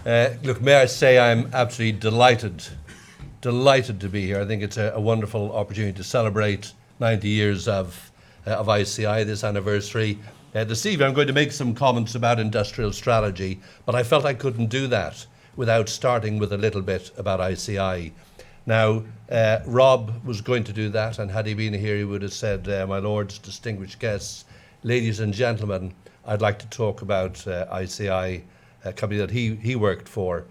Look, may I say I'm absolutely delighted to be here. I think it's a wonderful opportunity to celebrate 90 years of ICI, this anniversary. This evening I'm going to make some comments about industrial strategy, but I felt I couldn't do that without starting with a little bit about ICI. Now, Rob was going to do that, and had he been here, he would have said, my lords, distinguished guests, ladies and gentlemen, I'd like to talk about ICI, a company that he worked for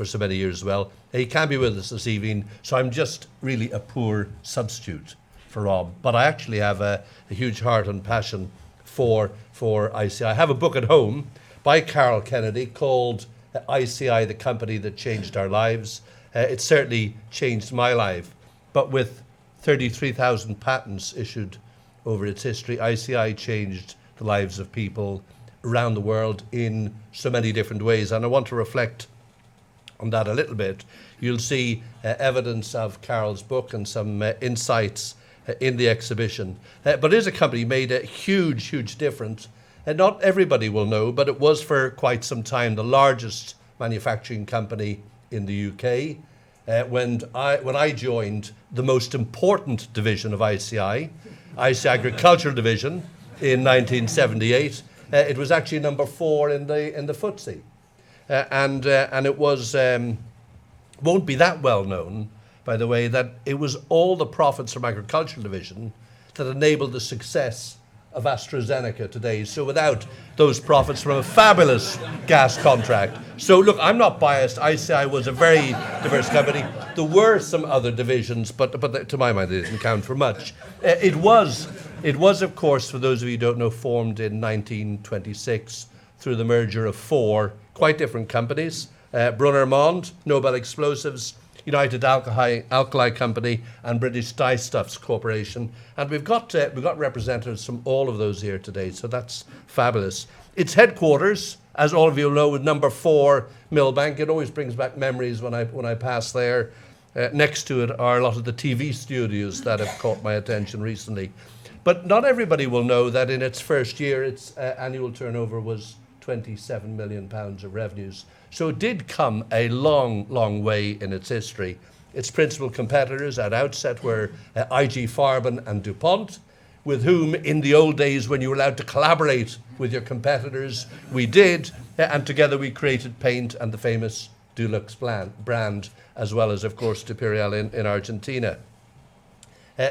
so many years as well. He can't be with us this evening, so I'm just really a poor substitute for Rob. But I actually have a huge heart and passion for ICI. I have a book at home by Carol Kennedy called ICI, the Company That Changed Our Lives. It certainly changed my life. But with 33,000 patents issued over its history, ICI changed the lives of people around the world in so many different ways. And I want to reflect on that a little bit. You'll see evidence of Carol's book and some insights in the exhibition. But it is a company made a huge difference. And not everybody will know, but it was for quite some time the largest manufacturing company in the UK. When I joined the most important division of ICI Agricultural Division in 1978, it was actually number 4 in the FTSE. And it was, won't be that well known, by the way, that it was all the profits from Agricultural Division that enabled the success of AstraZeneca today. So without those profits from a fabulous gas contract. So look, I'm not biased. ICI was a very diverse company. There were some other divisions, but to my mind, they didn't count for much. It was, of course, for those of you who don't know, formed in 1926 through the merger of 4 quite different companies. Brunner-Mond, Nobel Explosives, United Alkali Company, and British Dyestuffs Corporation. And we've got representatives from all of those here today, so that's fabulous. Its headquarters, as all of you know, is number 4 Millbank. It always brings back memories when I pass there. Next to it are a lot of the TV studios that have caught my attention recently. But not everybody will know that in its first year, its annual turnover was £27 million of revenues. So it did come a long way in its history. Its principal competitors at outset were IG Farben and DuPont, with whom in the old days when you were allowed to collaborate with your competitors, we did, and together we created paint and the famous Dulux brand, as well as, of course, Imperial in Argentina.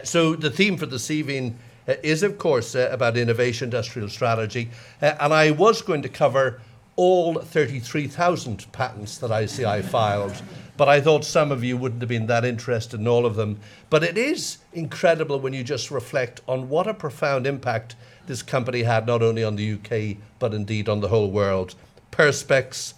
So the theme for this evening is, of course, about innovation, industrial strategy, and I was going to cover all 33,000 patents that ICI filed, but I thought some of you wouldn't have been that interested in all of them. But it is incredible when you just reflect on what a profound impact this company had, not only on the UK, but indeed on the whole world. Perspex,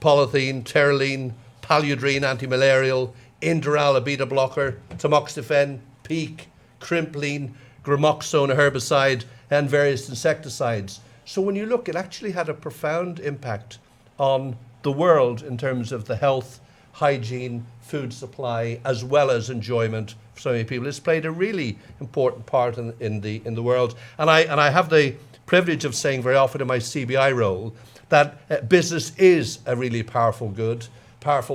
polythene, terylene, paludrine, antimalarial, Indoral, a beta blocker, tamoxifen, Peak, Crimplene, gramoxone, a herbicide, and various insecticides. So when you look, it actually had a profound impact on the world in terms of the health, hygiene, food supply, as well as enjoyment for so many people. It's played a really important part in the world. And I have the privilege of saying very often in my CBI role that business is a really powerful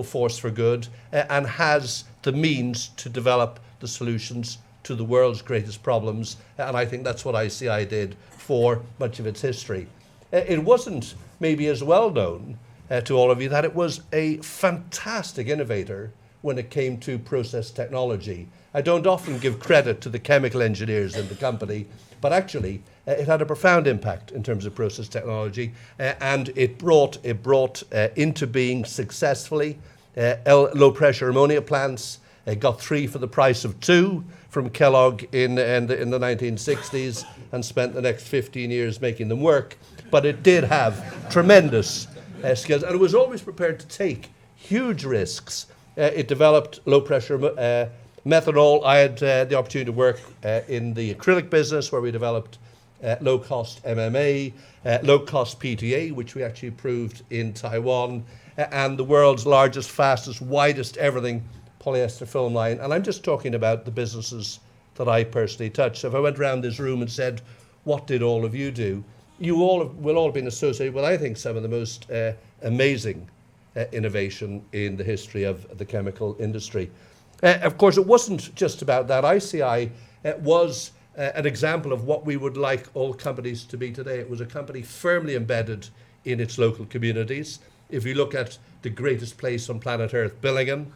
force for good, and has the means to develop the solutions to the world's greatest problems. And I think that's what ICI did for much of its history. It wasn't maybe as well known to all of you that it was a fantastic innovator when it came to process technology. I don't often give credit to the chemical engineers in the company, but actually it had a profound impact in terms of process technology, and it brought into being successfully low pressure ammonia plants. It got 3 for the price of 2 from Kellogg in the 1960s, and spent the next 15 years making them work. But it did have tremendous skills, and it was always prepared to take huge risks. It developed low-pressure methanol. I had the opportunity to work in the acrylic business, where we developed low-cost MMA, low-cost PTA, which we actually proved in Taiwan, and the world's largest, fastest, widest everything polyester film line. And I'm just talking about the businesses that I personally touched. So if I went around this room and said, what did all of you do? You all will all have been associated with, I think, some of the most amazing innovation in the history of the chemical industry. Of course, it wasn't just about that. ICI was an example of what we would like all companies to be today. It was a company firmly embedded in its local communities. If you look at the greatest place on planet Earth, Billingham,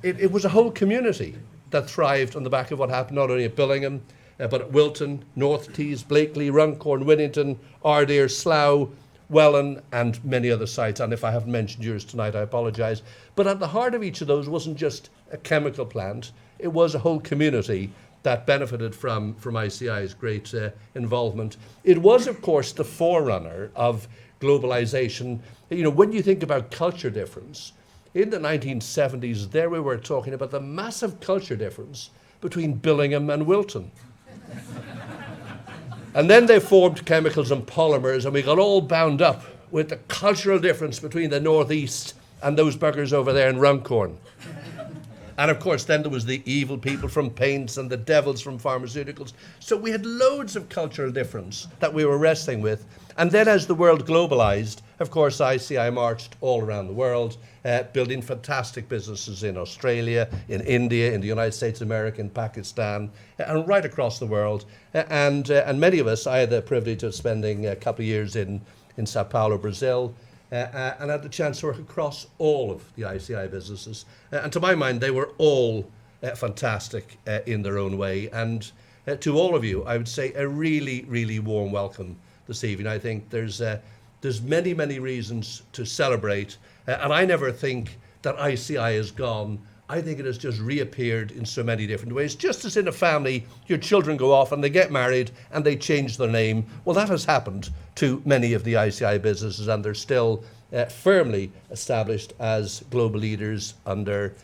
it was a whole community that thrived on the back of what happened not only at Billingham, but at Wilton, North Tees, Blakely, Runcorn, Winnington, Ardere, Slough, Welland, and many other sites. And if I haven't mentioned yours tonight, I apologise. But at the heart of each of those wasn't just a chemical plant. It was a whole community that benefited from ICI's great involvement. It was, of course, the forerunner of globalization. You know, when you think about culture difference, in the 1970s, there we were talking about the massive culture difference between Billingham and Wilton. And then they formed chemicals and polymers, and we got all bound up with the cultural difference between the Northeast and those buggers over there in Runcorn. And of course, then there was the evil people from paints and the devils from pharmaceuticals. So we had loads of cultural difference that we were wrestling with. And then as the world globalized, of course, ICI marched all around the world, building fantastic businesses in Australia, in India, in the United States of America, in Pakistan, and right across the world. And many of us, I had the privilege of spending a couple of years in Sao Paulo, Brazil, and had the chance to work across all of the ICI businesses. And to my mind, they were all fantastic in their own way. And to all of you, I would say a really, really warm welcome this evening. I think there's many, many reasons to celebrate. And I never think that ICI is gone. I think it has just reappeared in so many different ways. Just as in a family, your children go off and they get married and they change their name. Well, that has happened to many of the ICI businesses, and they're still firmly established as global leaders under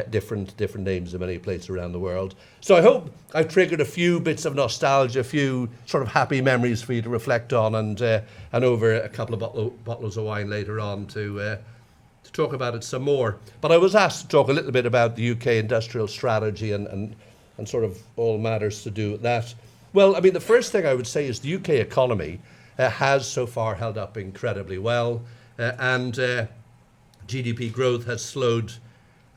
different names in many places around the world. So I hope I've triggered a few bits of nostalgia, a few sort of happy memories for you to reflect on, and over a couple of bottles of wine later on to talk about it some more. But I was asked to talk a little bit about the UK industrial strategy and sort of all matters to do with that. Well, I mean, the first thing I would say is the UK economy has so far held up incredibly well, and GDP growth has slowed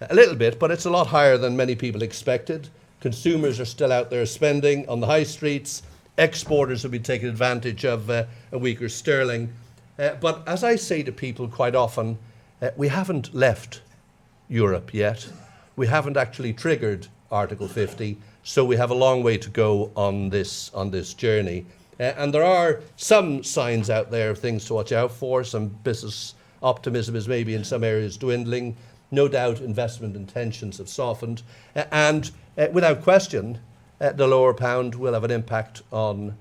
a little bit, but it's a lot higher than many people expected. Consumers are still out there spending on the high streets. Exporters have been taking advantage of a weaker sterling. But as I say to people quite often, we haven't left Europe yet. We haven't actually triggered Article 50, so we have a long way to go on this journey. And there are some signs out there of things to watch out for. Some business optimism is maybe in some areas dwindling. No doubt investment intentions have softened. And without question, the lower pound will have an impact on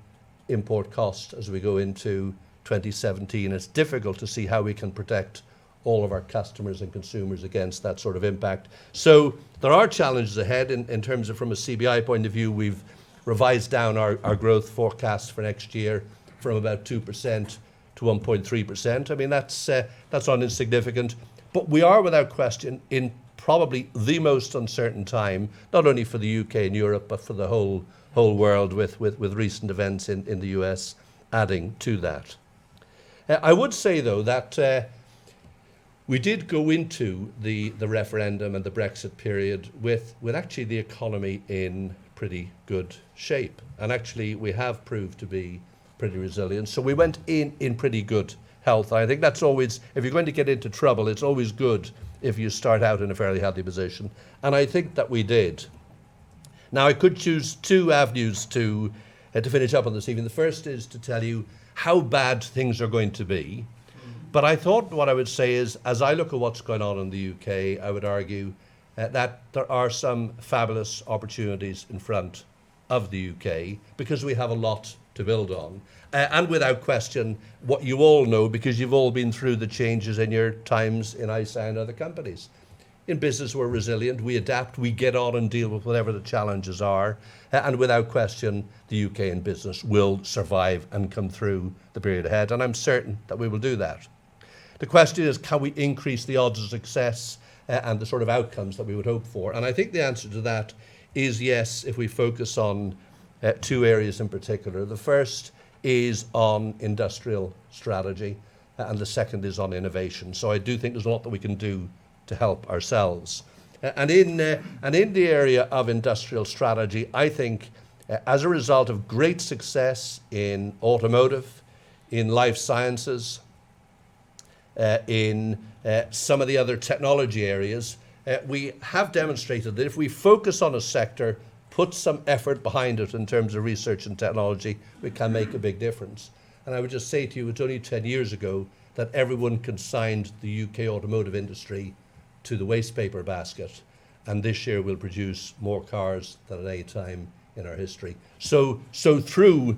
import costs as we go into 2017. It's difficult to see how we can protect all of our customers and consumers against that sort of impact. So there are challenges ahead in terms of, from a CBI point of view, we've revised down our growth forecast for next year from about 2% to 1.3%. I mean, that's not insignificant. But we are, without question, in probably the most uncertain time, not only for the UK and Europe, but for the whole world, with recent events in the US adding to that. I would say, though, that we did go into the referendum and the Brexit period with actually the economy in pretty good shape. And actually, we have proved to be pretty resilient. So we went in pretty good health. I think that's always, if you're going to get into trouble, it's always good if you start out in a fairly healthy position. And I think that we did. Now, I could choose two avenues to finish up on this evening. The first is to tell you how bad things are going to be. But I thought what I would say is, as I look at what's going on in the UK, I would argue that there are some fabulous opportunities in front of the UK because we have a lot to build on. And without question, what you all know, because you've all been through the changes in your times in ICI and other companies. In business, we're resilient, we adapt, we get on and deal with whatever the challenges are. And without question, the UK in business will survive and come through the period ahead. And I'm certain that we will do that. The question is, can we increase the odds of success and the sort of outcomes that we would hope for? And I think the answer to that is yes, if we focus on two areas in particular. The first is on industrial strategy. and the second is on innovation. So I do think there's a lot that we can do to help ourselves. And in the area of industrial strategy, I think as a result of great success in automotive, in life sciences, in some of the other technology areas, we have demonstrated that if we focus on a sector, put some effort behind it in terms of research and technology, we can make a big difference. And I would just say to you, it's only 10 years ago that everyone consigned the UK automotive industry to the waste paper basket. And this year we'll produce more cars than at any time in our history. So through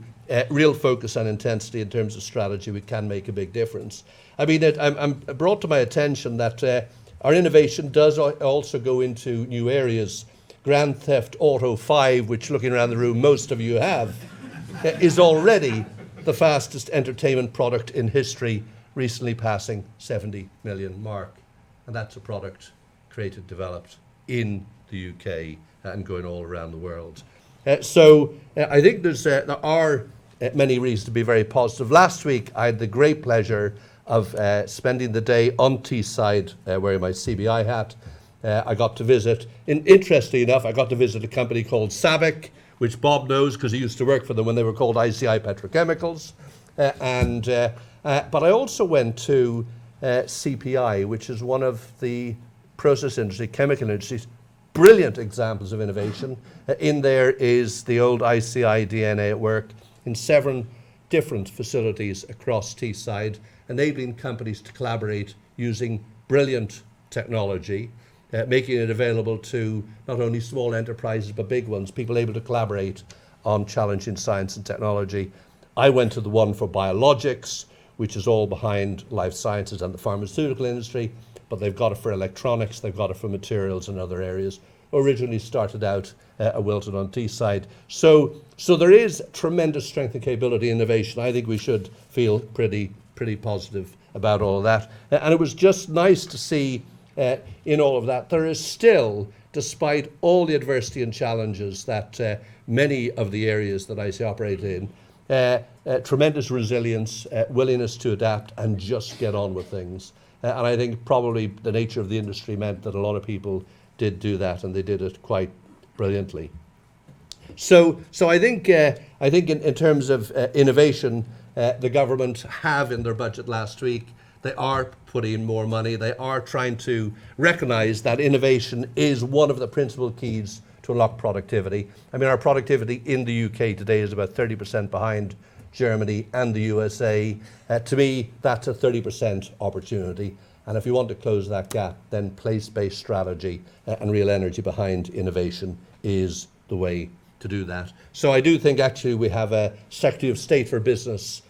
real focus and intensity in terms of strategy, we can make a big difference. I mean, I'm brought to my attention that our innovation does also go into new areas. Grand Theft Auto 5, which looking around the room, most of you have, is already the fastest entertainment product in history, recently passing 70 million mark. And that's a product created, developed in the UK and going all around the world. So I think there are many reasons to be very positive. Last week, I had the great pleasure of spending the day on Teesside wearing my CBI hat. I got to visit, interestingly enough, I got to visit a company called SABIC, which Bob knows because he used to work for them when they were called ICI Petrochemicals. But I also went to CPI, which is one of the process industry, chemical industries, brilliant examples of innovation. In there is the old ICI DNA at work in 7 different facilities across Teesside, enabling companies to collaborate using brilliant technology, making it available to not only small enterprises but big ones, people able to collaborate on challenging science and technology. I went to the one for biologics, which is all behind life sciences and the pharmaceutical industry, but they've got it for electronics, they've got it for materials and other areas. Originally started out at Wilton on Teesside. So there is tremendous strength and capability in innovation. I think we should feel pretty positive about all of that. And it was just nice to see in all of that, there is still, despite all the adversity and challenges that many of the areas that ICI operate in, tremendous resilience, willingness to adapt and just get on with things. And I think probably the nature of the industry meant that a lot of people did do that, and they did it quite brilliantly. So I think in terms of innovation, the government have in their budget last week, they are putting in more money. They are trying to recognise that innovation is one of the principal keys to unlock productivity. I mean, our productivity in the UK today is about 30% behind Germany and the USA. To me, that's a 30% opportunity. And if you want to close that gap, then place-based strategy and real energy behind innovation is the way to do that. So I do think actually we have a Secretary of State for Business,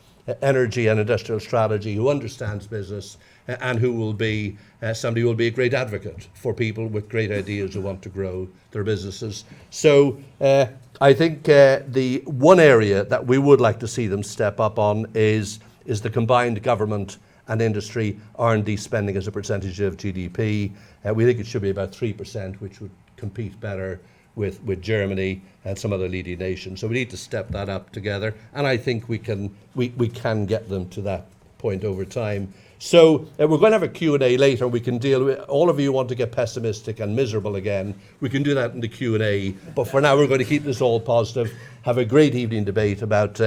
Energy and Industrial Strategy who understands business and who will be somebody who will be a great advocate for people with great ideas who want to grow their businesses. So I think the one area that we would like to see them step up on is the combined government and industry R&D spending as a percentage of GDP. We think it should be about 3%, which would compete better with Germany and some other leading nations. So we need to step that up together, and I think we can get them to that point over time. So we're going to have a Q&A later. We can deal with, all of you want to get pessimistic and miserable again, we can do that in the Q&A, but for now we're going to keep this all positive, have a great evening debate about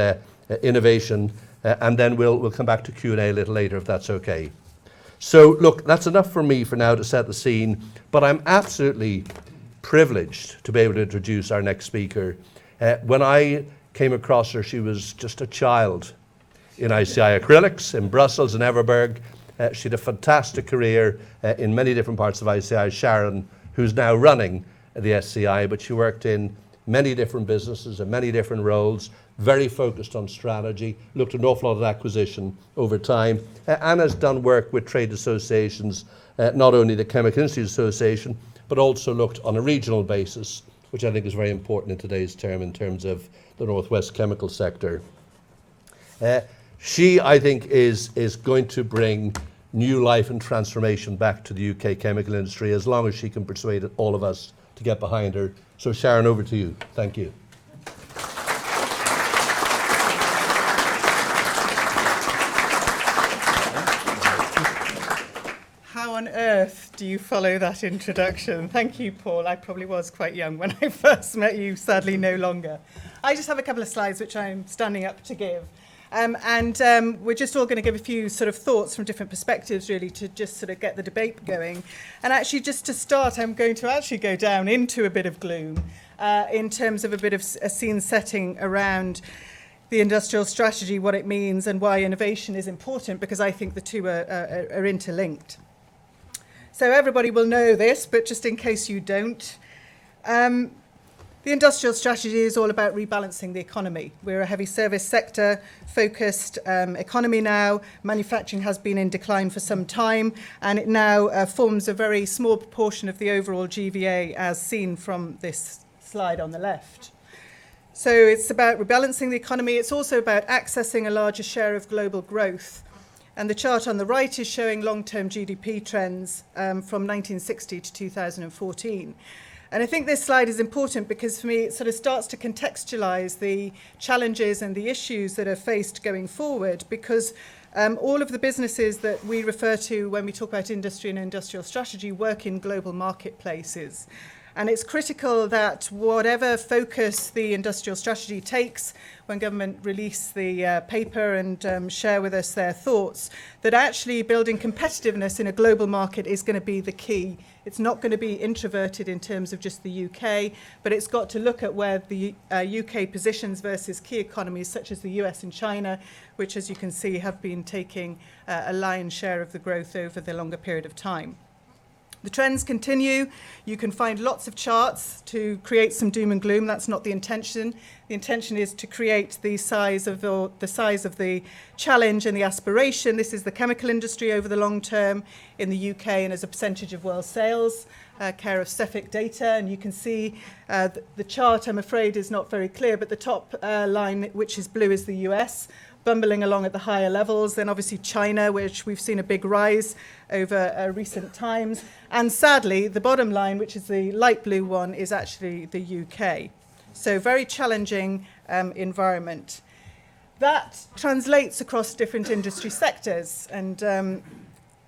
innovation, and then we'll come back to Q&A a little later if that's okay. So look, that's enough for me for now to set the scene, but I'm absolutely privileged to be able to introduce our next speaker. When I came across her, she was just a child in ICI Acrylics in Brussels and Everberg. She had a fantastic career in many different parts of ICI. Sharon, who's now running the SCI, but she worked in many different businesses and many different roles, very focused on strategy, looked at an awful lot of acquisition over time, and has done work with trade associations, not only the Chemical Industries Association, but also looked on a regional basis, which I think is very important in today's term in terms of the Northwest chemical sector. She, I think, is going to bring new life and transformation back to the UK chemical industry as long as she can persuade all of us to get behind her. So Sharon, over to you. Thank you. earth do you follow that introduction? Thank you, Paul. I probably was quite young when I first met you, sadly no longer. I just have a couple of slides which I'm standing up to give. We're just all going to give a few sort of thoughts from different perspectives, really, to just sort of get the debate going. And actually, just to start, I'm going to actually go down into a bit of gloom in terms of a bit of a scene setting around the industrial strategy, what it means, and why innovation is important, because I think the two are interlinked. So everybody will know this, but just in case you don't, the industrial strategy is all about rebalancing the economy. We're a heavy service sector focused economy now. Manufacturing has been in decline for some time, and it now forms a very small proportion of the overall GVA as seen from this slide on the left. So it's about rebalancing the economy. It's also about accessing a larger share of global growth. And the chart on the right is showing long-term GDP trends from 1960 to 2014. And I think this slide is important because for me it sort of starts to contextualize the challenges and the issues that are faced going forward, because all of the businesses that we refer to when we talk about industry and industrial strategy work in global marketplaces. And it's critical that whatever focus the industrial strategy takes, when government release the paper and share with us their thoughts, that actually building competitiveness in a global market is going to be the key. It's not going to be introverted in terms of just the UK, but it's got to look at where the UK positions versus key economies such as the US and China, which, as you can see, have been taking a lion's share of the growth over the longer period of time. The trends continue. You can find lots of charts to create some doom and gloom. That's not the intention. The intention is to create the size of the challenge and the aspiration. This is the chemical industry over the long term in the UK and as a percentage of world sales, care of Cefic data. And you can see the chart, I'm afraid, is not very clear, but the top line, which is blue, is the US, bumbling along at the higher levels. Then obviously China, which we've seen a big rise over recent times. And sadly, the bottom line, which is the light blue one, is actually the UK. So very challenging environment. That translates across different industry sectors. And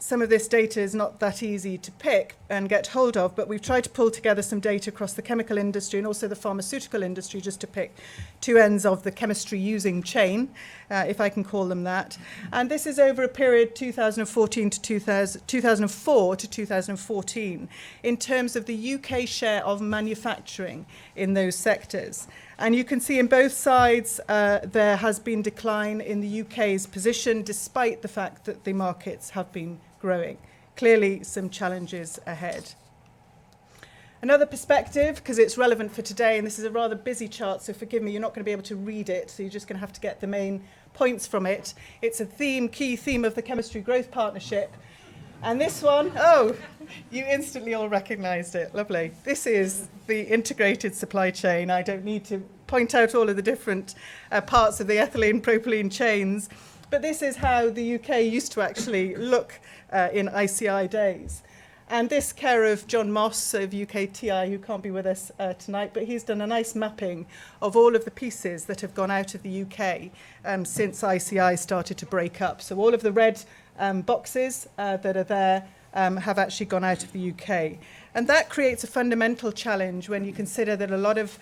some of this data is not that easy to pick and get hold of, but we've tried to pull together some data across the chemical industry and also the pharmaceutical industry, just to pick two ends of the chemistry using chain, if I can call them that. And this is over a period 2004 to 2014 in terms of the UK share of manufacturing in those sectors. And you can see in both sides there has been decline in the UK's position despite the fact that the markets have been growing. Clearly some challenges ahead. Another perspective, because it's relevant for today, and this is a rather busy chart, so forgive me, you're not going to be able to read it, so you're just going to have to get the main points from it. It's a key theme of the Chemistry Growth Partnership. And this one, oh, you instantly all recognised it. Lovely. This is the integrated supply chain. I don't need to point out all of the different parts of the ethylene propylene chains, but this is how the UK used to actually look in ICI days. And this care of John Moss of UKTI, who can't be with us tonight, but he's done a nice mapping of all of the pieces that have gone out of the UK since ICI started to break up. So all of the red boxes that are there have actually gone out of the UK. And that creates a fundamental challenge when you consider that a lot of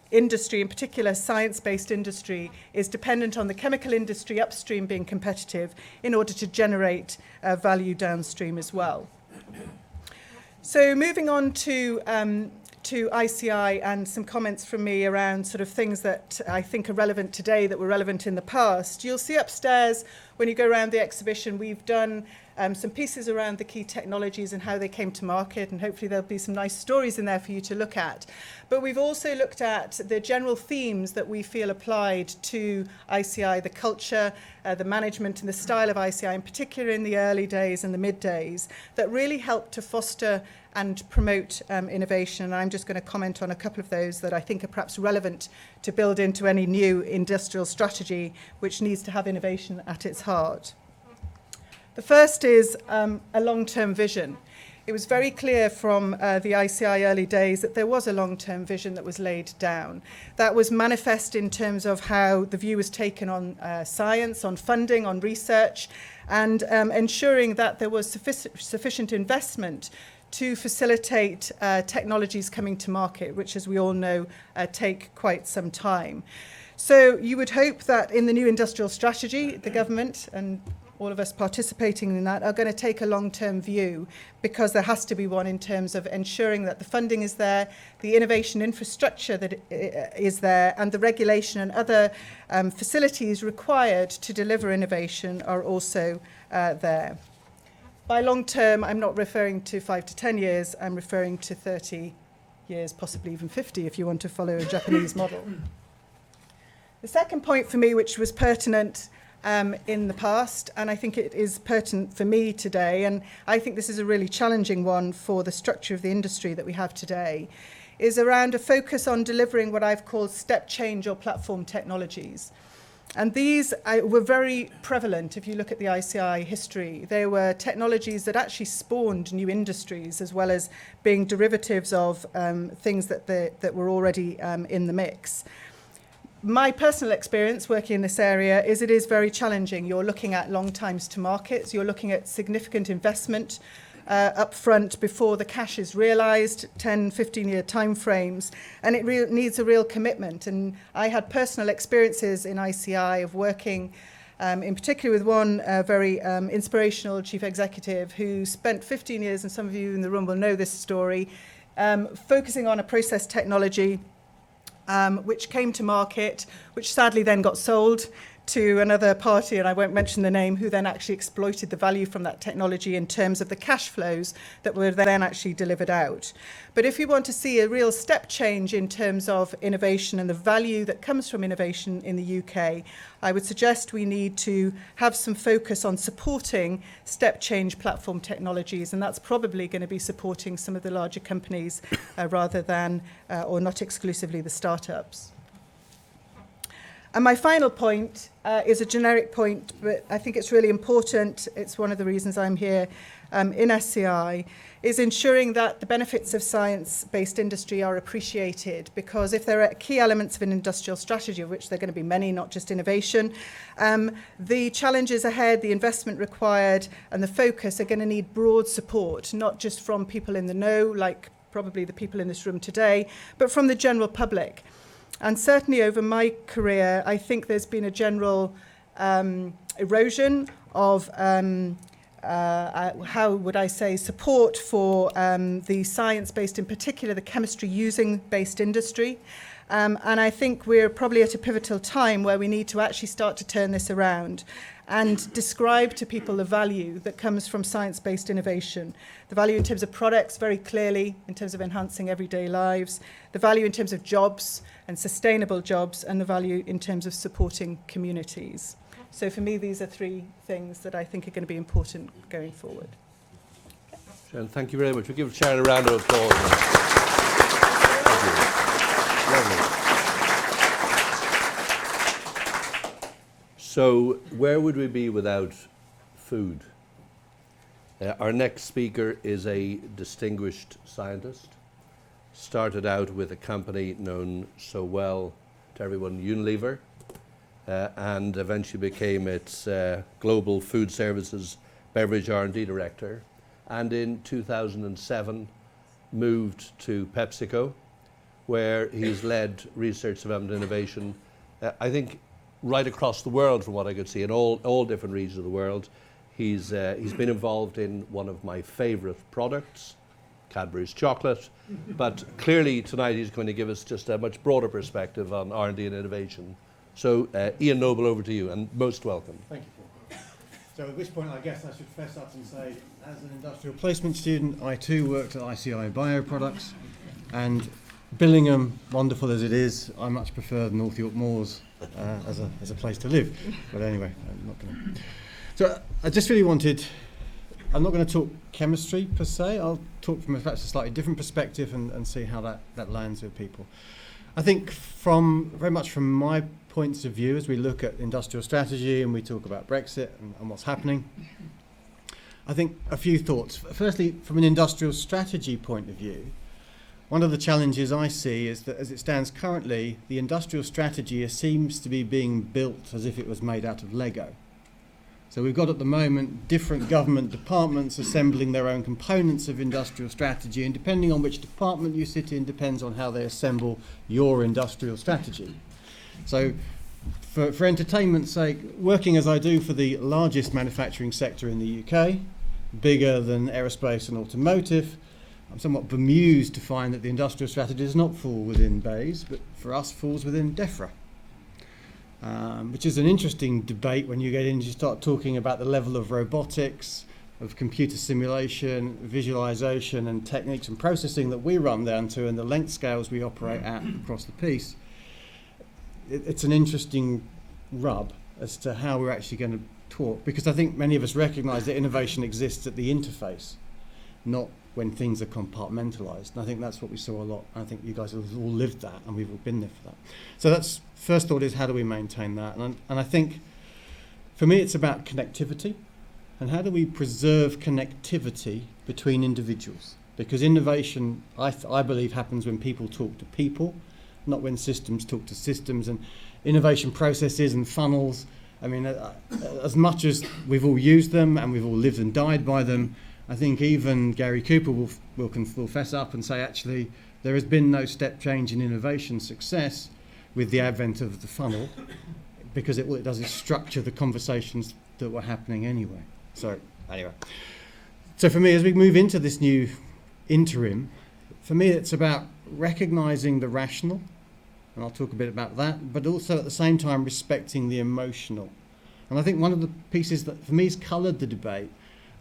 industry, in particular science-based industry, is dependent on the chemical industry upstream being competitive in order to generate value downstream as well. So moving on to ICI and some comments from me around sort of things that I think are relevant today that were relevant in the past. You'll see upstairs when you go around the exhibition, we've done some pieces around the key technologies and how they came to market, and hopefully there'll be some nice stories in there for you to look at. But we've also looked at the general themes that we feel applied to ICI, the culture, the management and the style of ICI, in particular in the early days and the mid days, that really helped to foster and promote innovation. And I'm just going to comment on a couple of those that I think are perhaps relevant to build into any new industrial strategy which needs to have innovation at its heart. The first is a long-term vision. it was very clear from the ICI early days that there was a long-term vision that was laid down. That was manifest in terms of how the view was taken on science, on funding, on research, and ensuring that there was sufficient investment to facilitate technologies coming to market, which, as we all know, take quite some time. So you would hope that in the new industrial strategy, the government and all of us participating in that are going to take a long-term view, because there has to be one in terms of ensuring that the funding is there, the innovation infrastructure that is there, and the regulation and other facilities required to deliver innovation are also there. By long-term, I'm not referring to 5 to 10 years, I'm referring to 30 years, possibly even 50 if you want to follow a Japanese model. The second point for me, which was pertinent in the past, and I think it is pertinent for me today, and I think this is a really challenging one for the structure of the industry that we have today, is around a focus on delivering what I've called step change or platform technologies. And these were very prevalent if you look at the ICI history. They were technologies that actually spawned new industries, as well as being derivatives of things that were already in the mix. My personal experience working in this area is it is very challenging. You're looking at long times to markets. You're looking at significant investment up front before the cash is realised, 10, 15-year timeframes, and it needs a real commitment. And I had personal experiences in ICI of working in particular with one very inspirational chief executive who spent 15 years, and some of you in the room will know this story, focusing on a process technology which came to market, which sadly then got sold to another party, and I won't mention the name, who then actually exploited the value from that technology in terms of the cash flows that were then actually delivered out. But if you want to see a real step change in terms of innovation and the value that comes from innovation in the UK, I would suggest we need to have some focus on supporting step change platform technologies, and that's probably going to be supporting some of the larger companies rather than, or not exclusively, the startups. And my final point is a generic point, but I think it's really important. It's one of the reasons I'm here in SCI, is ensuring that the benefits of science-based industry are appreciated, because if there are key elements of an industrial strategy, of which there are going to be many, not just innovation, the challenges ahead, the investment required, and the focus are going to need broad support, not just from people in the know, like probably the people in this room today, but from the general public. And certainly over my career, I think there's been a general erosion of, how would I say, support for the science-based, in particular the chemistry-using-based industry. And I think we're probably at a pivotal time where we need to actually start to turn this around and describe to people the value that comes from science-based innovation. The value in terms of products, very clearly, in terms of enhancing everyday lives, the value in terms of jobs and sustainable jobs, and the value in terms of supporting communities. So for me, these are three things that I think are going to be important going forward. Sharon, thank you very much. We'll give Sharon a round of applause. Thank you. Lovely. So, where would we be without food? Our next speaker is a distinguished scientist. Started out with a company known so well to everyone, Unilever, and eventually became its global food services beverage R&D director. And in 2007, moved to PepsiCo, where he's led research, development, innovation, I think, right across the world, from what I could see, in all different regions of the world. He's been involved in one of my favourite products, Cadbury's chocolate, but clearly tonight he's going to give us just a much broader perspective on R&D and innovation. So, Ian Noble, over to you, and most welcome. Thank you, Paul. So at this point, I guess I should fess up and say, as an industrial placement student, I too worked at ICI Bioproducts, and Billingham, wonderful as it is, I much prefer the North York Moors as a place to live. But anyway, I'm not going to. So I just really wanted, I'm not going to talk chemistry per se, I'll talk from perhaps a slightly different perspective and see how that lands with people. I think very much from my points of view, as we look at industrial strategy and we talk about Brexit and what's happening, I think a few thoughts. Firstly, from an industrial strategy point of view, one of the challenges I see is that as it stands currently, the industrial strategy seems to be being built as if it was made out of Lego. So we've got at the moment different government departments assembling their own components of industrial strategy, and depending on which department you sit in depends on how they assemble your industrial strategy. So for entertainment's sake, working as I do for the largest manufacturing sector in the UK, bigger than aerospace and automotive, I'm somewhat bemused to find that the industrial strategy does not fall within BEIS, but for us falls within DEFRA. Which is an interesting debate when you get in, you start talking about the level of robotics, of computer simulation, visualization and techniques and processing that we run down to and the length scales we operate at across the piece. It's an interesting rub as to how we're actually going to talk, because I think many of us recognise that innovation exists at the interface, not when things are compartmentalised. And I think that's what we saw a lot. I think you guys have all lived that, and we've all been there for that. So that's first thought is, how do we maintain that? And I think for me it's about connectivity, and how do we preserve connectivity between individuals? Because innovation, I believe, happens when people talk to people, not when systems talk to systems. And innovation processes and funnels, I mean, as much as we've all used them and we've all lived and died by them, I think even Gary Cooper will fess up and say, actually, there has been no step change in innovation success with the advent of the funnel, because all it does is structure the conversations that were happening anyway. So anyway, so for me, as we move into this new interim, for me it's about recognising the rational, and I'll talk a bit about that, but also at the same time respecting the emotional. And I think one of the pieces that for me has coloured the debate,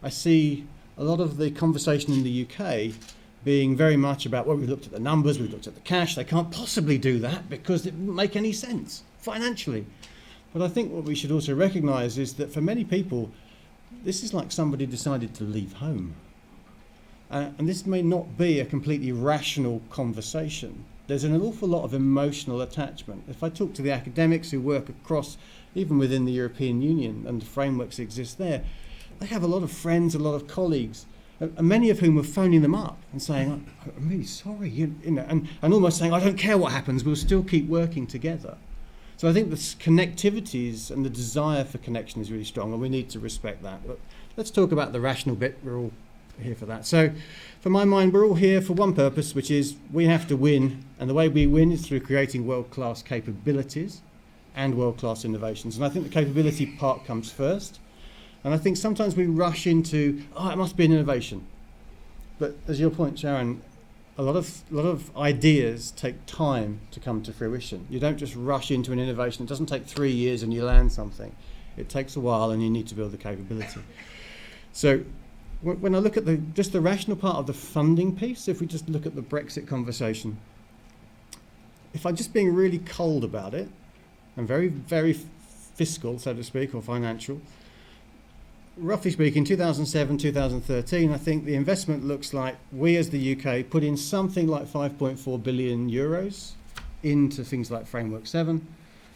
I see a lot of the conversation in the UK being very much about, well, we've looked at the numbers, we've looked at the cash, they can't possibly do that because it wouldn't make any sense financially. But I think what we should also recognise is that for many people, this is like somebody decided to leave home. And this may not be a completely rational conversation. There's an awful lot of emotional attachment. If I talk to the academics who work across, even within the European Union and the frameworks that exist there, they have a lot of friends, a lot of colleagues, and many of whom are phoning them up and saying, I'm really sorry, you know, and almost saying, I don't care what happens, we'll still keep working together. So I think the connectivities and the desire for connection is really strong, and we need to respect that. But let's talk about the rational bit. We're all here for that. So for my mind, we're all here for one purpose, which is we have to win, and the way we win is through creating world-class capabilities and world-class innovations. And I think the capability part comes first. And I think sometimes we rush into, it must be an innovation. But as your point, Sharon, a lot of ideas take time to come to fruition. You don't just rush into an innovation. It doesn't take 3 years and you land something. It takes a while, and you need to build the capability. So when I look at just the rational part of the funding piece, if we just look at the Brexit conversation, if I'm just being really cold about it, and very, very fiscal, so to speak, or financial, roughly speaking, 2007, 2013, I think the investment looks like we as the UK put in something like 5.4 billion euros into things like Framework 7,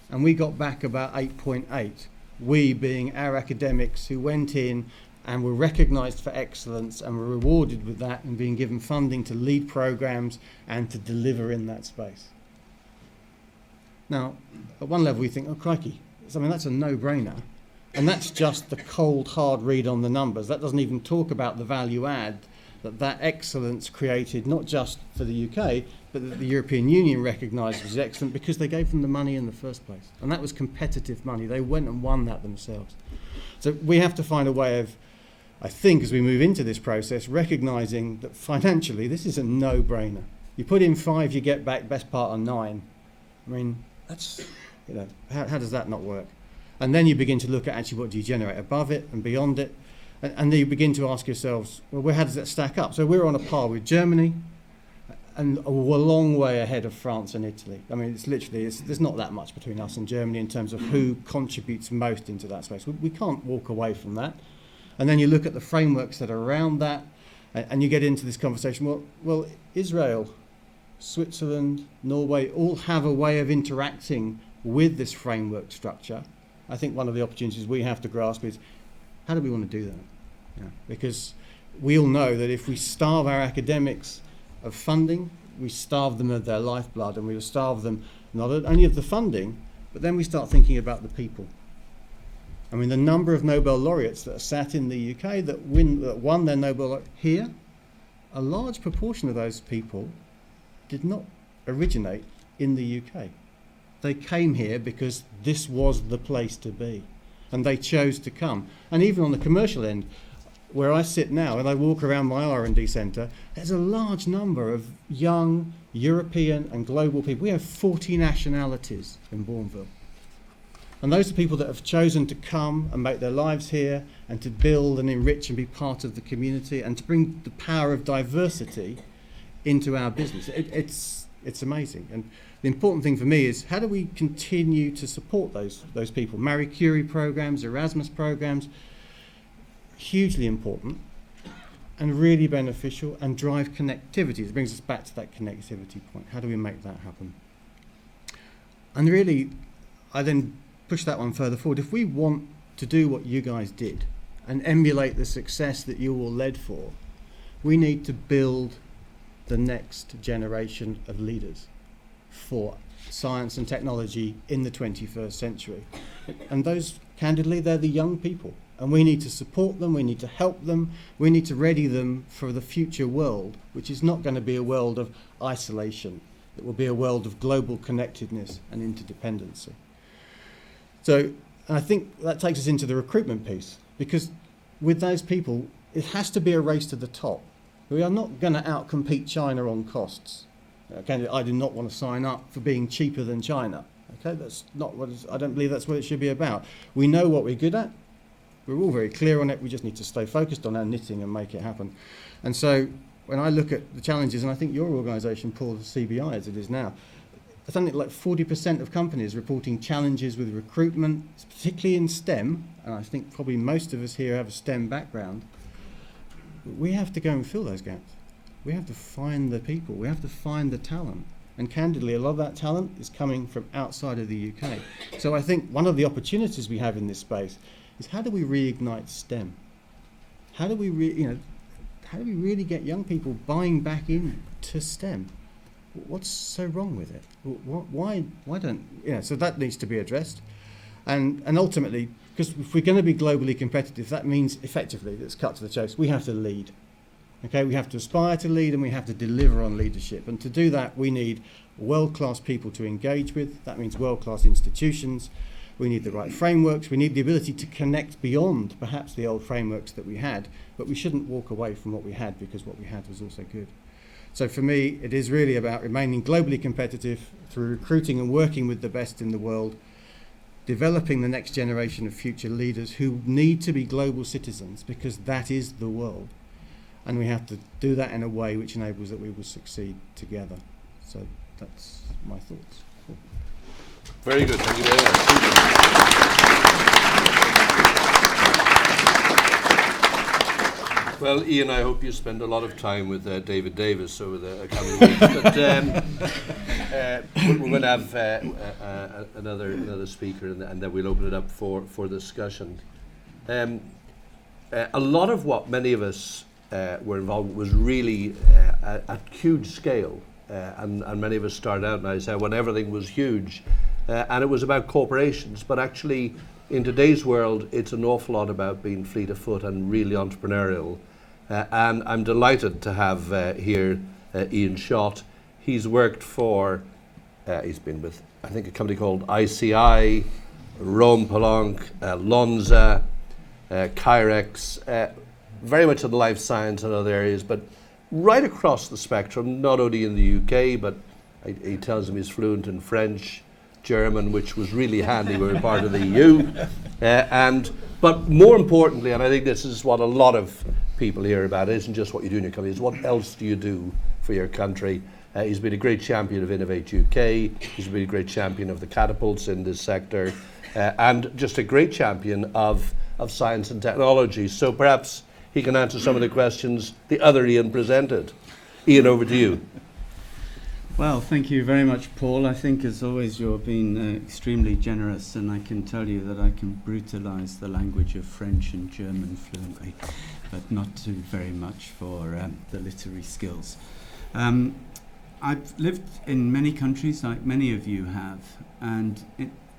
and we got back about 8.8. We being our academics who went in and were recognised for excellence and were rewarded with that and being given funding to lead programmes and to deliver in that space. Now, at one level we think, oh crikey, I mean that's a no-brainer. And that's just the cold, hard read on the numbers. That doesn't even talk about the value add that excellence created, not just for the UK, but that the European Union recognised as excellent because they gave them the money in the first place. And that was competitive money. They went and won that themselves. So we have to find a way of, I think, as we move into this process, recognising that financially this is a no-brainer. You put in 5, you get back best part of 9. I mean, that's, how does that not work? And then you begin to look at actually what do you generate above it and beyond it. And then you begin to ask yourselves, well, how does that stack up? So we're on a par with Germany, and we're a long way ahead of France and Italy. I mean, there's not that much between us and Germany in terms of who contributes most into that space. We can't walk away from that. And then you look at the frameworks that are around that, and you get into this conversation, well, Israel, Switzerland, Norway, all have a way of interacting with this framework structure. I think one of the opportunities we have to grasp is, how do we want to do that? Because we all know that if we starve our academics of funding, we starve them of their lifeblood, and we will starve them not only of the funding, but then we start thinking about the people. I mean, the number of Nobel laureates that are sat in the UK that won their Nobel laureate here, a large proportion of those people did not originate in the UK. They came here because this was the place to be, and they chose to come. And even on the commercial end, where I sit now and I walk around my R&D centre, there's a large number of young European and global people. We have 40 nationalities in Bourneville. And those are people that have chosen to come and make their lives here and to build and enrich and be part of the community and to bring the power of diversity into our business. It's amazing. And the important thing for me is, how do we continue to support those people? Marie Curie programs, Erasmus programs, hugely important and really beneficial, and drive connectivity. It brings us back to that connectivity point. How do we make that happen? And really, I then push that one further forward. If we want to do what you guys did and emulate the success that you all led for, we need to build the next generation of leaders for science and technology in the 21st century. And those, candidly, they're the young people. And we need to support them, we need to help them, we need to ready them for the future world, which is not going to be a world of isolation. It will be a world of global connectedness and interdependency. So I think that takes us into the recruitment piece, because with those people, it has to be a race to the top. We are not going to outcompete China on costs. Okay, I do not want to sign up for being cheaper than China. Okay, that's not what I don't believe that's what it should be about. We know what we're good at. We're all very clear on it. We just need to stay focused on our knitting and make it happen. And so when I look at the challenges, and I think your organisation, Paul, the CBI as it is now, I think like 40% of companies reporting challenges with recruitment, particularly in STEM, and I think probably most of us here have a STEM background. We have to go and fill those gaps. We have to find the people. We have to find the talent. And candidly, a lot of that talent is coming from outside of the UK. So I think one of the opportunities we have in this space is, how do we reignite STEM? How do we really get young people buying back into STEM? What's so wrong with it? Why don't, so that needs to be addressed. And ultimately, because if we're going to be globally competitive, that means effectively, let's cut to the chase, we have to lead. Okay, we have to aspire to lead, and we have to deliver on leadership. And to do that, we need world-class people to engage with. That means world-class institutions. We need the right frameworks. We need the ability to connect beyond perhaps the old frameworks that we had, but we shouldn't walk away from what we had, because what we had was also good. So for me, it is really about remaining globally competitive through recruiting and working with the best in the world, developing the next generation of future leaders who need to be global citizens, because that is the world. And we have to do that in a way which enables that we will succeed together. So that's my thoughts. Cool. Very good. Thank you very much. Well, Ian, I hope you spend a lot of time with David Davis over the coming weeks. But we're going to have another speaker, and then we'll open it up for discussion. A lot of what many of us were involved with was really at huge scale, and many of us started out, and I said, when everything was huge, and it was about corporations, but actually in today's world it's an awful lot about being fleet of foot and really entrepreneurial. And I'm delighted to have here Ian Shott. He's worked for, he's been with, I think, a company called ICI, Rome Pellenc, Lonza, Kyrex, very much in life science and other areas, but right across the spectrum, not only in the UK, but he tells me he's fluent in French, German, which was really handy when we were part of the EU. But more importantly, and I think this is what a lot of people hear about, it isn't just what you do in your company, it's what else do you do for your country. He's been a great champion of Innovate UK, he's been a great champion of the catapults in this sector, and just a great champion of science and technology. So perhaps he can answer some of the questions the other Ian presented. Ian, over to you. Well, thank you very much, Paul. I think, as always, you're being extremely generous, and I can tell you that I can brutalise the language of French and German fluently, but not too very much for the literary skills. I've lived in many countries, like many of you have, and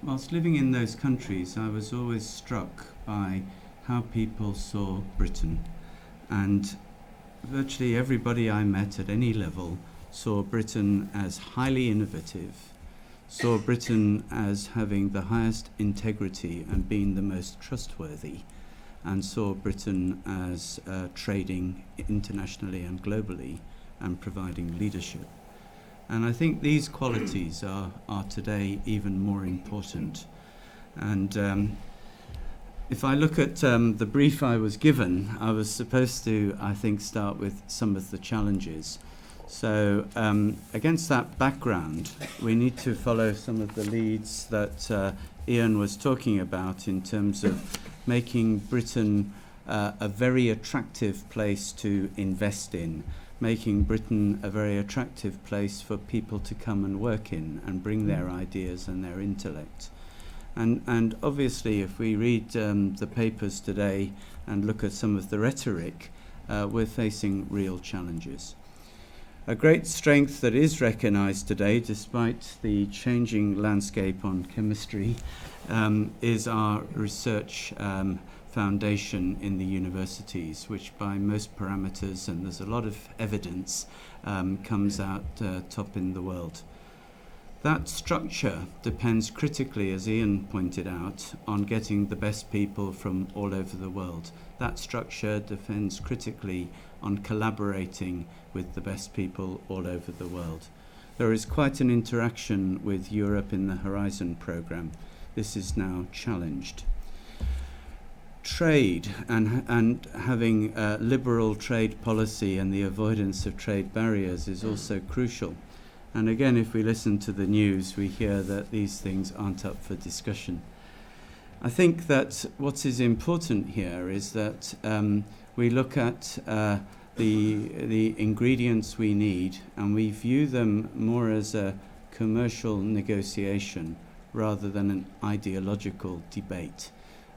whilst living in those countries, I was always struck by how people saw Britain. And virtually everybody I met at any level saw Britain as highly innovative, saw Britain as having the highest integrity and being the most trustworthy, and saw Britain as trading internationally and globally and providing leadership. And I think these qualities are today even more important. And if I look at the brief I was given, I was supposed to, I think, start with some of the challenges. So against that background, we need to follow some of the leads that Ian was talking about in terms of making Britain a very attractive place to invest in, making Britain a very attractive place for people to come and work in and bring their ideas and their intellect. And obviously, if we read the papers today and look at some of the rhetoric, we're facing real challenges. A great strength that is recognised today, despite the changing landscape on chemistry, is our research foundation in the universities, which by most parameters, and there's a lot of evidence, comes out top in the world. That structure depends critically, as Ian pointed out, on getting the best people from all over the world. That structure depends critically on collaborating with the best people all over the world. There is quite an interaction with Europe in the Horizon programme. This is now challenged. Trade and having liberal trade policy and the avoidance of trade barriers is also crucial. And again, if we listen to the news, we hear that these things aren't up for discussion. I think that what is important here is that we look at the ingredients we need and we view them more as a commercial negotiation rather than an ideological debate.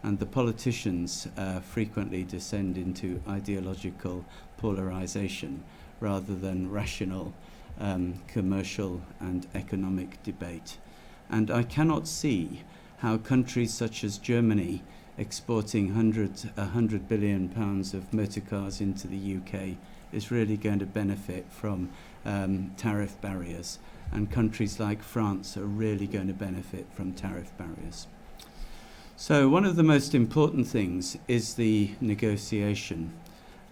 And the politicians frequently descend into ideological polarization rather than rational commercial and economic debate. And I cannot see how countries such as Germany, exporting £100 billion of motor cars into the UK, is really going to benefit from tariff barriers, and countries like France are really going to benefit from tariff barriers. So one of the most important things is the negotiation,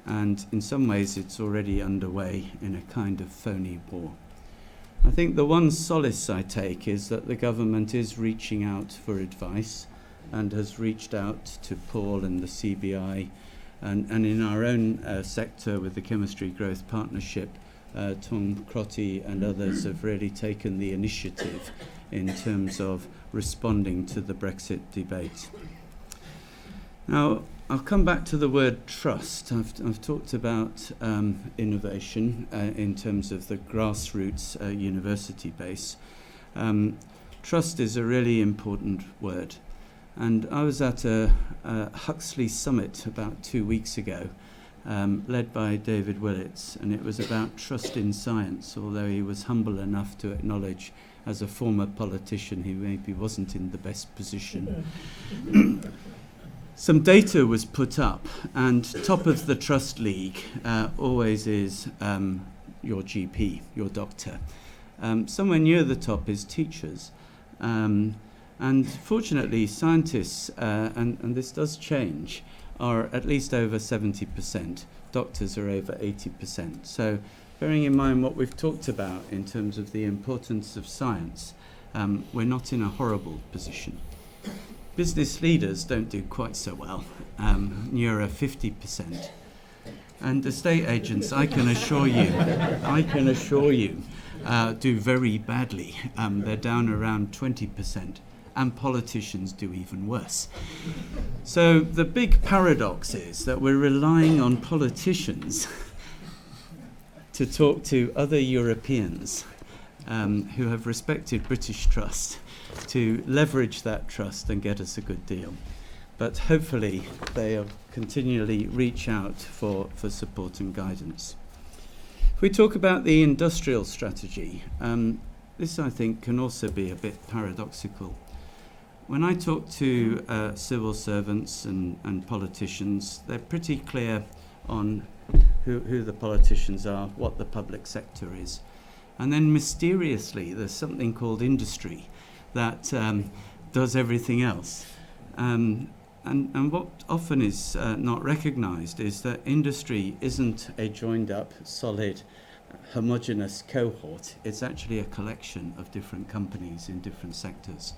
and in some ways it's already underway in a kind of phony war. I think the one solace I take is that the government is reaching out for advice and has reached out to Paul and the CBI, and in our own sector with the Chemistry Growth Partnership, Tom Crotty and others have really taken the initiative in terms of responding to the Brexit debate. Now, I'll come back to the word trust. I've talked about innovation in terms of the grassroots university base. Trust is a really important word. And I was at a Huxley Summit about 2 weeks ago, led by David Willits, and it was about trust in science, although he was humble enough to acknowledge, as a former politician, he maybe wasn't in the best position. Some data was put up, and top of the trust league always is your GP, your doctor. Somewhere near the top is teachers. And fortunately, scientists, and this does change, are at least over 70%. Doctors are over 80%. So bearing in mind what we've talked about in terms of the importance of science, we're not in a horrible position. Business leaders don't do quite so well, nearer 50%. And estate agents, I can assure you, do very badly. They're down around 20%. And politicians do even worse. So the big paradox is that we're relying on politicians to talk to other Europeans who have respected British trust to leverage that trust and get us a good deal. But hopefully they'll continually reach out for support and guidance. If we talk about the industrial strategy, this I think can also be a bit paradoxical. When I talk to civil servants and politicians, they're pretty clear on who the politicians are, what the public sector is. And then mysteriously, there's something called industry that does everything else. And what often is not recognised is that industry isn't a joined-up, solid, homogeneous cohort. It's actually a collection of different companies in different sectors.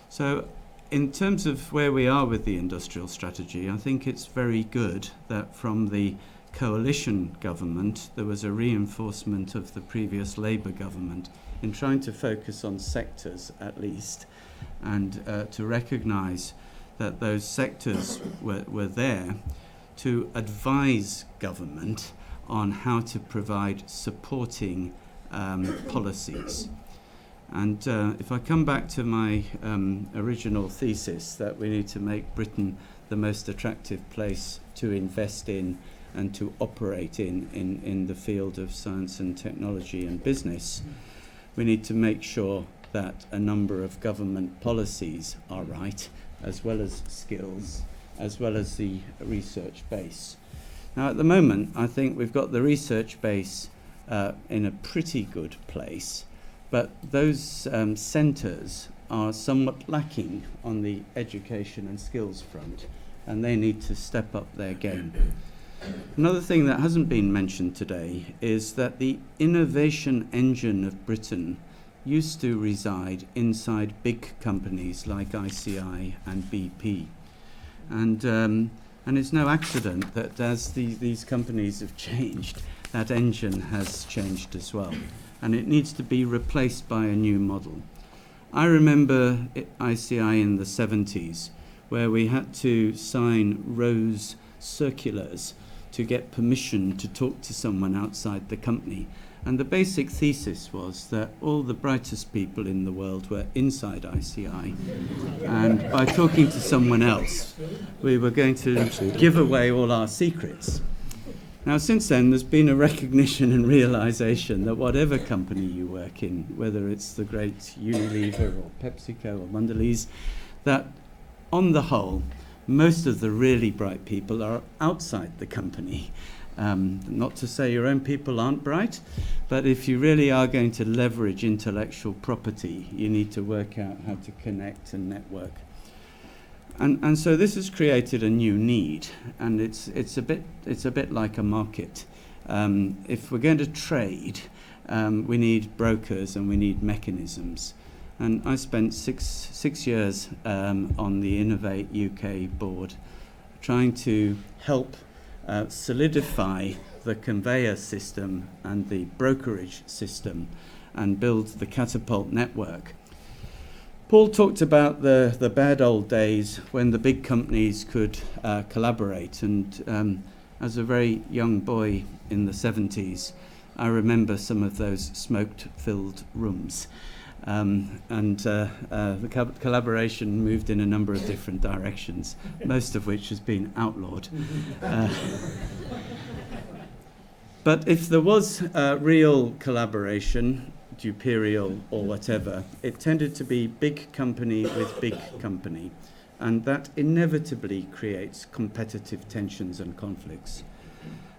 So in terms of where we are with the industrial strategy, I think it's very good that from the coalition government there was a reinforcement of the previous Labour government in trying to focus on sectors at least, and to recognise that those sectors were there to advise government on how to provide supporting policies. And if I come back to my original thesis that we need to make Britain the most attractive place to invest in and to operate in the field of science and technology and business, we need to make sure that a number of government policies are right, as well as skills, as well as the research base. Now at the moment, I think we've got the research base in a pretty good place, but those centres are somewhat lacking on the education and skills front, and they need to step up their game. Another thing that hasn't been mentioned today is that the innovation engine of Britain used to reside inside big companies like ICI and BP. And it's no accident that as these companies have changed, that engine has changed as well. And it needs to be replaced by a new model. I remember ICI in the 70s, where we had to sign Rose circulars to get permission to talk to someone outside the company. And the basic thesis was that all the brightest people in the world were inside ICI. And by talking to someone else, we were going to give away all our secrets. Now, since then, there's been a recognition and realization that whatever company you work in, whether it's the great Unilever or PepsiCo or Mondelez, that on the whole, most of the really bright people are outside the company. Not to say your own people aren't bright, but if you really are going to leverage intellectual property, you need to work out how to connect and network. And so this has created a new need, and it's a bit like a market. If we're going to trade, we need brokers and we need mechanisms. And I spent six years on the Innovate UK board, trying to help solidify the conveyor system and the brokerage system and build the catapult network. Paul talked about the bad old days when the big companies could collaborate, and as a very young boy in the 70s, I remember some of those smoke-filled rooms. The collaboration moved in a number of different directions, most of which has been outlawed. But if there was real collaboration, duperial or whatever, it tended to be big company with big company, and that inevitably creates competitive tensions and conflicts.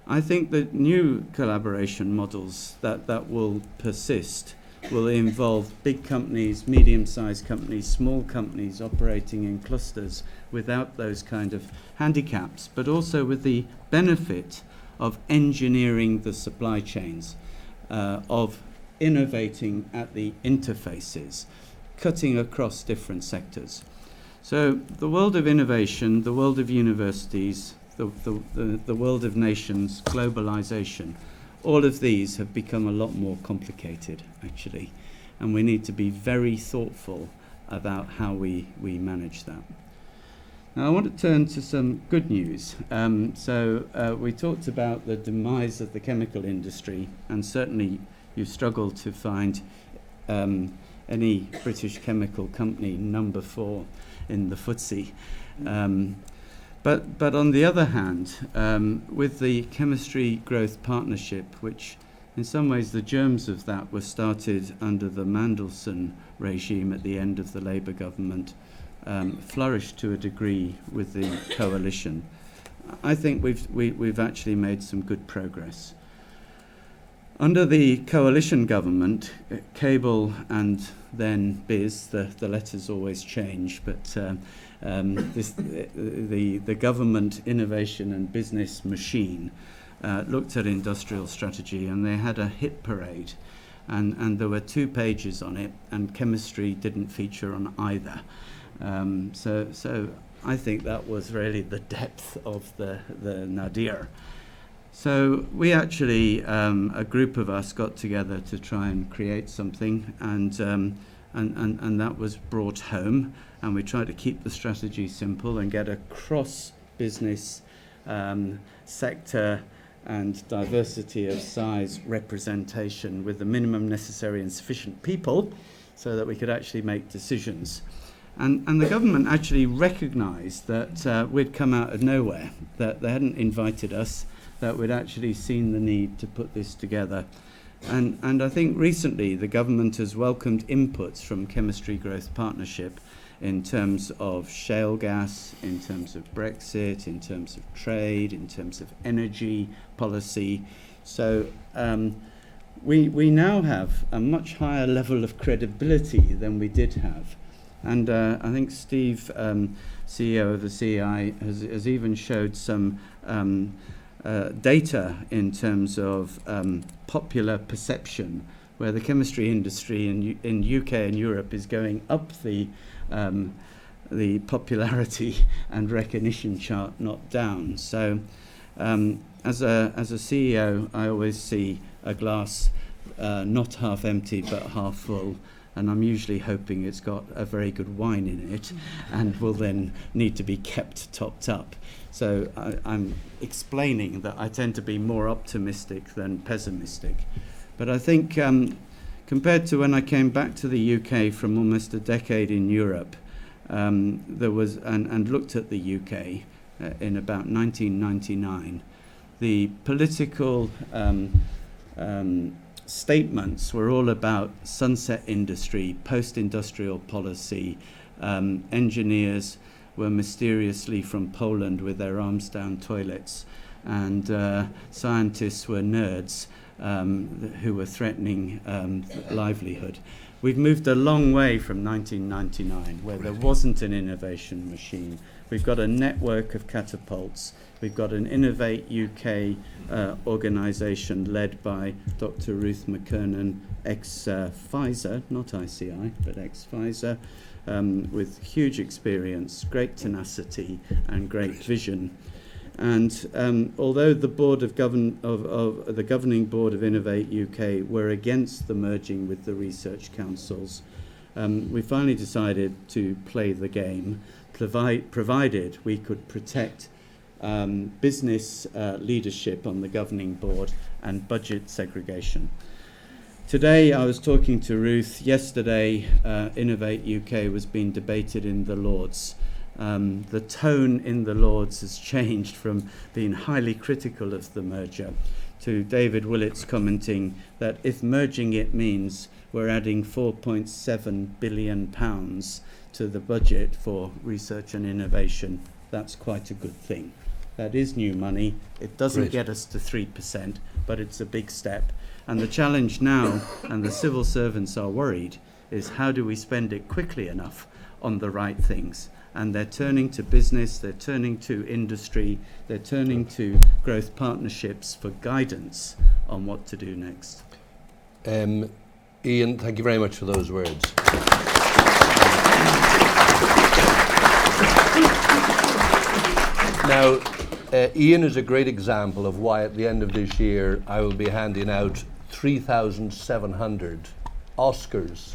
I think that new collaboration models that will persist will involve big companies, medium-sized companies, small companies operating in clusters without those kind of handicaps, but also with the benefit of engineering the supply chains, of innovating at the interfaces, cutting across different sectors. So the world of innovation, the world of universities, the world of nations, globalization, all of these have become a lot more complicated, actually, and we need to be very thoughtful about how we manage that. Now, I want to turn to some good news. We talked about the demise of the chemical industry, and certainly you struggle to find any British chemical company number 4 in the FTSE. But on the other hand, with the Chemistry Growth Partnership, which in some ways the germs of that were started under the Mandelson regime at the end of the Labour government, flourished to a degree with the coalition. I think we've actually made some good progress. Under the coalition government, Cable and then Biz, the letters always change, but the government innovation and business machine looked at industrial strategy, and they had a hit parade, and there were 2 pages on it, and chemistry didn't feature on either. So I think that was really the depth of the nadir. So we actually, a group of us got together to try and create something, and that was brought home, and we tried to keep the strategy simple and get a cross-business sector and diversity of size representation with the minimum necessary and sufficient people so that we could actually make decisions. And the government actually recognised that we'd come out of nowhere, that they hadn't invited us, that we'd actually seen the need to put this together. And I think recently the government has welcomed inputs from Chemistry Growth Partnership in terms of shale gas, in terms of Brexit, in terms of trade, in terms of energy policy. So we now have a much higher level of credibility than we did have. And I think Steve, CEO of the SCI, has even showed some data in terms of popular perception, where the chemistry industry in UK and Europe is going up the popularity and recognition chart, not down. So as a CEO, I always see a glass not half empty but half full, and I'm usually hoping it's got a very good wine in it and will then need to be kept topped up. So I'm explaining that I tend to be more optimistic than pessimistic. But I think compared to when I came back to the UK from almost a decade in Europe, there was, and looked at the UK in about 1999, the political statements were all about sunset industry, post-industrial policy. Engineers were mysteriously from Poland with their arms down toilets, and scientists were nerds who were threatening livelihood. We've moved a long way from 1999, where there wasn't an innovation machine. We've got a network of catapults. We've got an Innovate UK organisation led by Dr. Ruth McKernan, ex-Pfizer, not ICI, but ex-Pfizer, with huge experience, great tenacity and great vision. And although the board of the governing board of Innovate UK were against the merging with the research councils, we finally decided to play the game, provided we could protect business leadership on the governing board and budget segregation. Today, I was talking to Ruth. Yesterday, Innovate UK was being debated in the Lords. The tone in the Lords has changed from being highly critical of the merger to David Willits commenting that if merging it means we're adding £4.7 billion to the budget for research and innovation, that's quite a good thing. That is new money. It doesn't get us to 3%, but it's a big step. And the challenge now, and the civil servants are worried, is how do we spend it quickly enough on the right things? And they're turning to business, they're turning to industry, they're turning to growth partnerships for guidance on what to do next. Ian, thank you very much for those words. Now, Ian is a great example of why at the end of this year I will be handing out 3,700 Oscars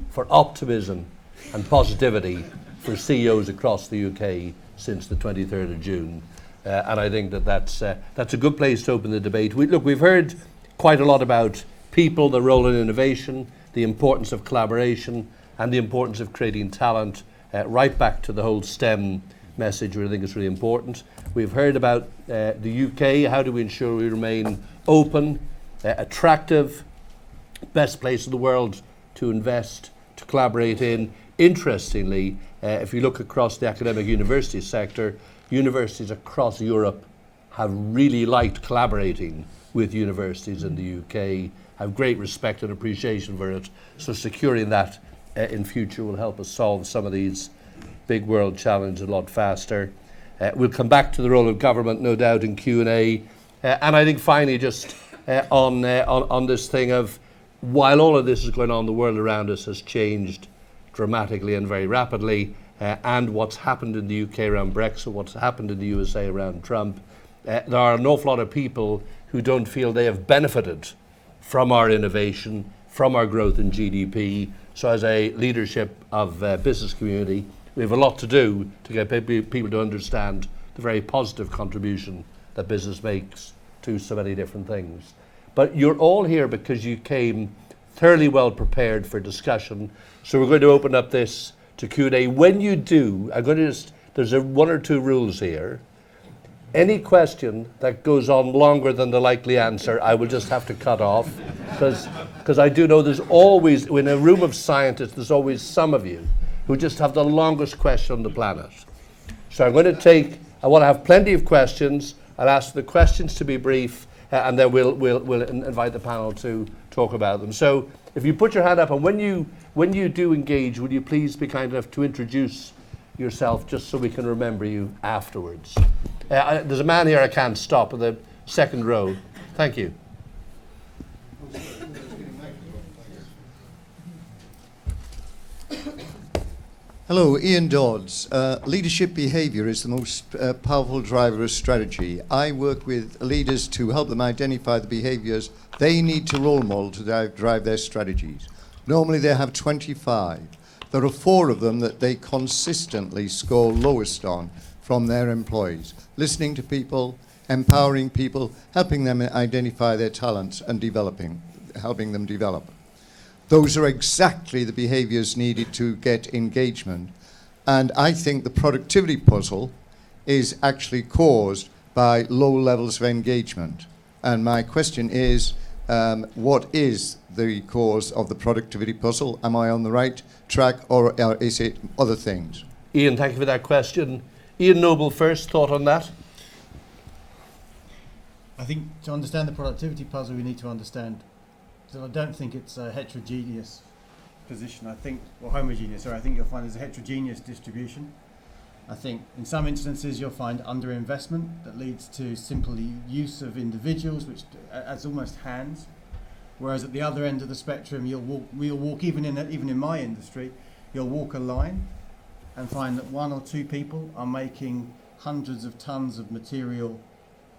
for optimism and positivity for CEOs across the UK since the 23rd of June. And I think that's a good place to open the debate. We've heard quite a lot about people, the role in innovation, the importance of collaboration, and the importance of creating talent, right back to the whole STEM message, which I think is really important. We've heard about the UK. How do we ensure we remain open, attractive, best place in the world to invest, to collaborate in? Interestingly, if you look across the academic university sector, universities across Europe have really liked collaborating with universities in the UK, have great respect and appreciation for it. So securing that in future will help us solve some of these big world challenges a lot faster. We'll come back to the role of government, no doubt, in Q&A. And I think finally, just on this thing of, while all of this is going on, the world around us has changed dramatically and very rapidly. And what's happened in the UK around Brexit, what's happened in the USA around Trump, there are an awful lot of people who don't feel they have benefited from our innovation, from our growth in GDP. So as a leadership of business community, we have a lot to do to get people to understand the very positive contribution that business makes to so many different things. But you're all here because you came thoroughly well prepared for discussion. So we're going to open up this to Q&A. When you do, there's one or two rules here. Any question that goes on longer than the likely answer, I will just have to cut off, because I do know there's always, in a room of scientists, there's always some of you who just have the longest question on the planet. So I want to have plenty of questions. I'll ask the questions to be brief, and then we'll invite the panel to talk about them. So if you put your hand up, and when you do engage, would you please be kind enough to introduce yourself, just so we can remember you afterwards. There's a man here I can't stop in the second row. Thank you. Hello, Ian Dodds. Leadership behaviour is the most powerful driver of strategy. I work with leaders to help them identify the behaviours they need to role model to drive their strategies. Normally they have 25. There are 4 of them that they consistently score lowest on from their employees. Listening to people, empowering people, helping them identify their talents and helping them develop. Those are exactly the behaviours needed to get engagement. And I think the productivity puzzle is actually caused by low levels of engagement. And my question is, what is the cause of the productivity puzzle? Am I on the right track, or is it other things? Ian, thank you for that question. Ian Noble first, thought on that? I think to understand the productivity puzzle, we need to understand that I don't think it's a heterogeneous position. I think you'll find there's a heterogeneous distribution. I think in some instances you'll find underinvestment that leads to simply use of individuals, which as almost hands. Whereas at the other end of the spectrum, we'll walk even in my industry, you'll walk a line and find that 1 or 2 people are making hundreds of tons of material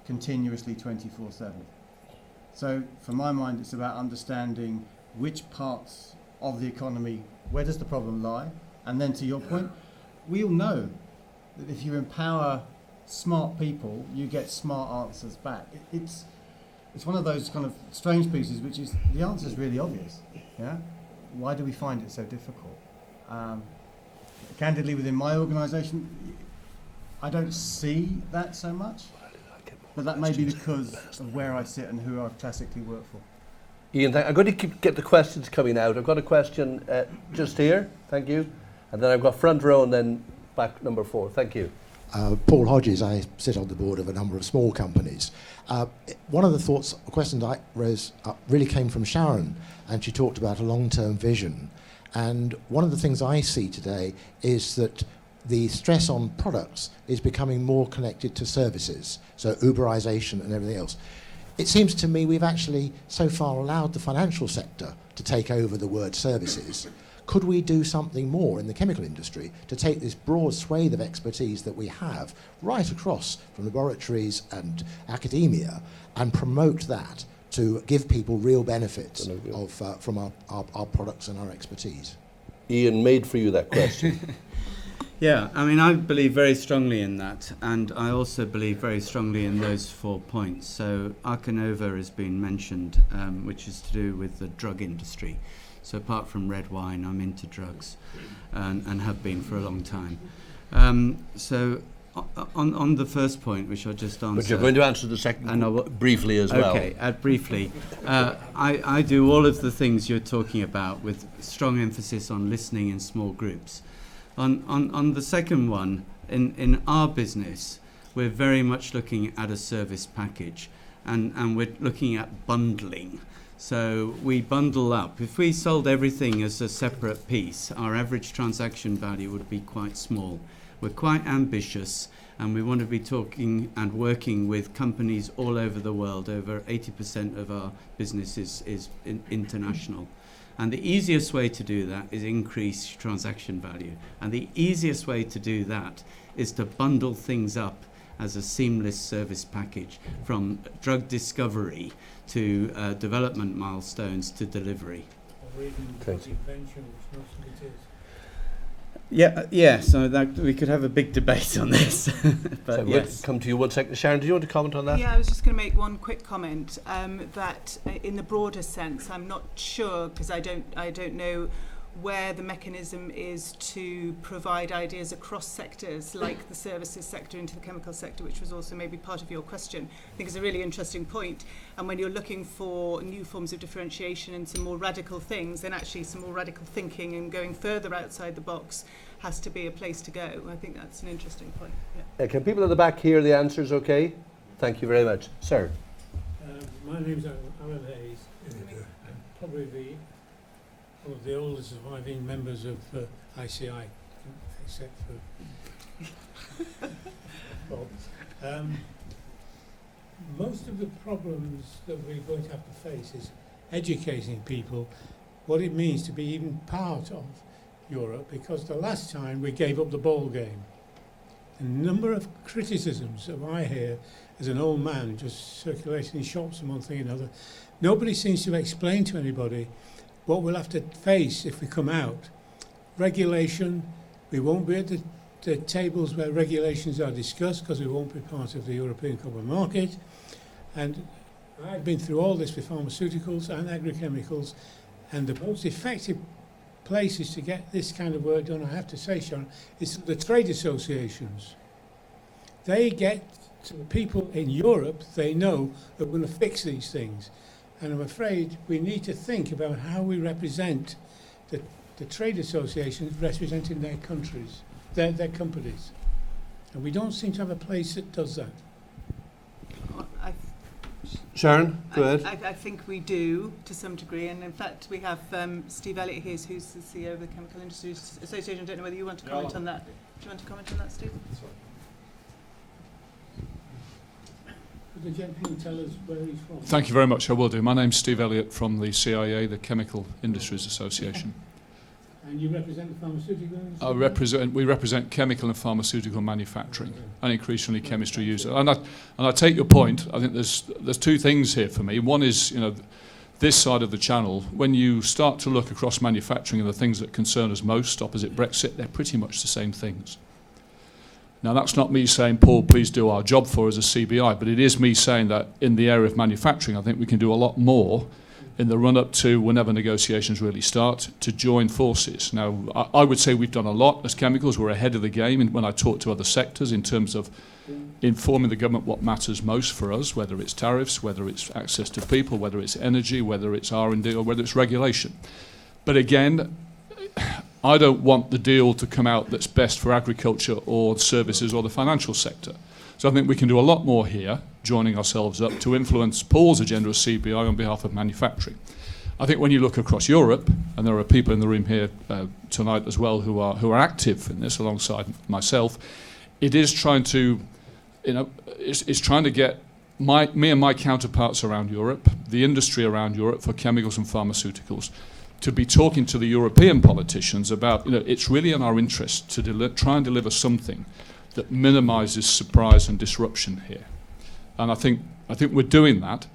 continuously 24/7. So for my mind, it's about understanding which parts of the economy, where does the problem lie? And then to your point, we all know that if you empower smart people, you get smart answers back. It's one of those kind of strange pieces, which is the answer is really obvious. Yeah, why do we find it so difficult? Candidly, within my organisation, I don't see that so much, but that may be because of where I sit and who I've classically worked for. Ian, I'm going to get the questions coming out. I've got a question just here, thank you, and then I've got front row and then back number 4, thank you. Paul Hodges, I sit on the board of a number of small companies. One of the questions I raised really came from Sharon, and she talked about a long-term vision. And one of the things I see today is that the stress on products is becoming more connected to services, so Uberization and everything else. It seems to me we've actually so far allowed the financial sector to take over the word services. Could we do something more in the chemical industry to take this broad swathe of expertise that we have right across from laboratories and academia and promote that to give people real benefits from our products and our expertise? Ian, made for you that question. Yeah, I mean, I believe very strongly in that, and I also believe very strongly in those 4 points. So Arcanova has been mentioned, which is to do with the drug industry. So apart from red wine, I'm into drugs, and have been for a long time. So on the first point, which I just answered... But you're going to answer the second briefly as well. Okay, briefly. I do all of the things you're talking about with strong emphasis on listening in small groups. On the second one, in our business, we're very much looking at a service package, and we're looking at bundling. So we bundle up. If we sold everything as a separate piece, our average transaction value would be quite small. We're quite ambitious, and we want to be talking and working with companies all over the world. Over 80% of our business is international. And the easiest way to do that is increase transaction value. And the easiest way to do that is to bundle things up as a seamless service package, from drug discovery to development milestones to delivery. Yeah. So that we could have a big debate on this. But So yes. we'll come to you 1 second. Sharon, do you want to comment on that? Yeah, I was just going to make one quick comment that in the broader sense, I'm not sure, because I don't know where the mechanism is to provide ideas across sectors, like the services sector into the chemical sector, which was also maybe part of your question. I think it's a really interesting point. And when you're looking for new forms of differentiation and some more radical things, then actually some more radical thinking and going further outside the box has to be a place to go. I think that's an interesting point. Yeah. Can people at the back hear the answers okay? Thank you very much. Sir. My name's Alan Hayes. I'm probably one of the oldest surviving members of ICI, except for Bob. Most of the problems that we're going to have to face is educating people what it means to be even part of Europe, because the last time we gave up the ball game. A number of criticisms that I hear as an old man just circulating in shops and one thing and another. Nobody seems to explain to anybody what we'll have to face if we come out. Regulation, we won't be at the tables where regulations are discussed because we won't be part of the European Common Market. And I've been through all this with pharmaceuticals and agrochemicals, and the most effective places to get this kind of work done, I have to say, Sharon, is the trade associations. They get to the people in Europe they know that we're going to fix these things. And I'm afraid we need to think about how we represent the trade associations representing their countries, their companies. And we don't seem to have a place that does that. Sharon, go ahead. I think we do to some degree, and in fact we have Steve Elliott here, who's the CEO of the Chemical Industry Association. I don't know whether you want to comment on that. Do you want to comment on that, Steve? Could the gentleman tell us where he's from? Thank you very much. I will do. My name's Steve Elliott from the CIA, the Chemical Industries Association. And you represent the pharmaceutical industry? We represent chemical and pharmaceutical manufacturing, and increasingly chemistry users. And I take your point. I think there's two things here for me. One is, this side of the channel, when you start to look across manufacturing and the things that concern us most opposite Brexit, they're pretty much the same things. Now, that's not me saying, Paul, please do our job for us as CBI, but it is me saying that in the area of manufacturing, I think we can do a lot more in the run-up to whenever negotiations really start to join forces. Now, I would say we've done a lot as chemicals. We're ahead of the game when I talk to other sectors in terms of informing the government what matters most for us, whether it's tariffs, whether it's access to people, whether it's energy, whether it's R&D, or whether it's regulation. But again, I don't want the deal to come out that's best for agriculture or services or the financial sector. So I think we can do a lot more here, joining ourselves up to influence Paul's agenda as CBI on behalf of manufacturing. I think when you look across Europe, and there are people in the room here tonight as well who are active in this alongside myself, it is trying to, it's trying to get me and my counterparts around Europe, the industry around Europe for chemicals and pharmaceuticals, to be talking to the European politicians about, it's really in our interest to try and deliver something that minimises surprise and disruption here. And I think we're doing that,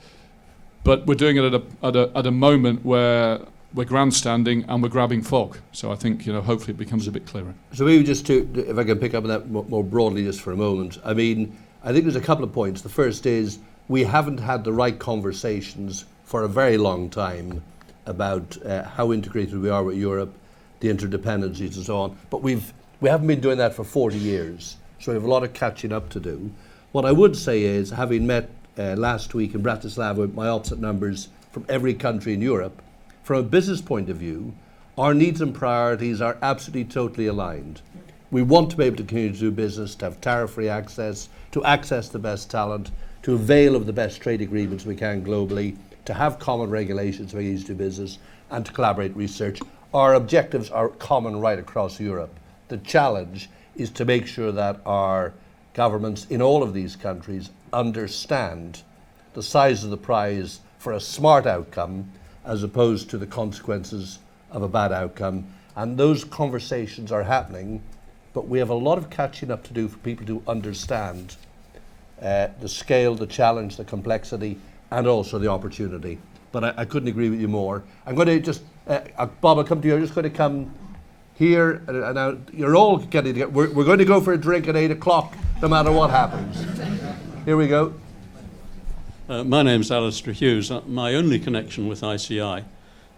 but we're doing it at a moment where we're grandstanding and we're grabbing fog. So I think, hopefully it becomes a bit clearer. So maybe just if I can pick up on that more broadly just for a moment. I mean, I think there's a couple of points. The first is we haven't had the right conversations for a very long time about how integrated we are with Europe, the interdependencies and so on. But we haven't been doing that for 40 years. So we have a lot of catching up to do. What I would say is, having met last week in Bratislava with my opposite numbers from every country in Europe, from a business point of view, our needs and priorities are absolutely totally aligned. We want to be able to continue to do business, to have tariff-free access, to access the best talent, to avail of the best trade agreements we can globally, to have common regulations so we can do business, and to collaborate research. Our objectives are common right across Europe. The challenge is to make sure that our governments in all of these countries understand the size of the prize for a smart outcome as opposed to the consequences of a bad outcome. And those conversations are happening, but we have a lot of catching up to do for people to understand the scale, the challenge, the complexity, and also the opportunity. But I couldn't agree with you more. I'm going to just, Bob, I'll come to you. I'm just going to come here, and now you're all getting together. We're going to go for a drink at 8 o'clock, no matter what happens. Here we go. My name's Alistair Hughes. My only connection with ICI,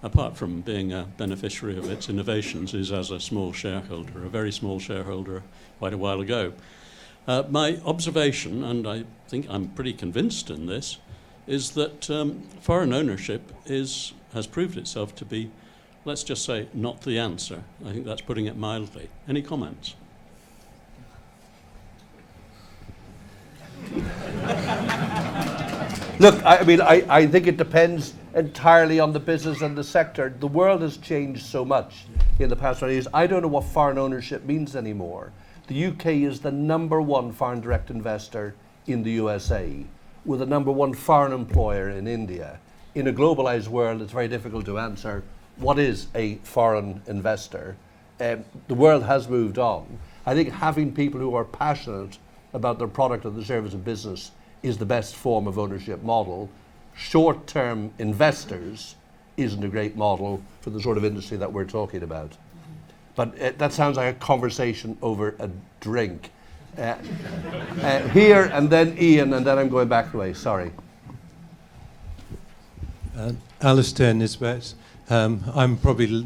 apart from being a beneficiary of its innovations, is as a small shareholder, a very small shareholder quite a while ago. My observation, and I think I'm pretty convinced in this, is that foreign ownership has proved itself to be, let's just say, not the answer. I think that's putting it mildly. Any comments? Look, I mean, I think it depends entirely on the business and the sector. The world has changed so much in the past 20 years. I don't know what foreign ownership means anymore. The UK is the #1 foreign direct investor in the USA, with the #1 foreign employer in India. In a globalized world, it's very difficult to answer what is a foreign investor. The world has moved on. I think having people who are passionate about their product or the service of business is the best form of ownership model. Short-term investors isn't a great model for the sort of industry that we're talking about. But that sounds like a conversation over a drink. Here, and then Ian, and then I'm going back away. Sorry. Alistair Nisbet. I'm probably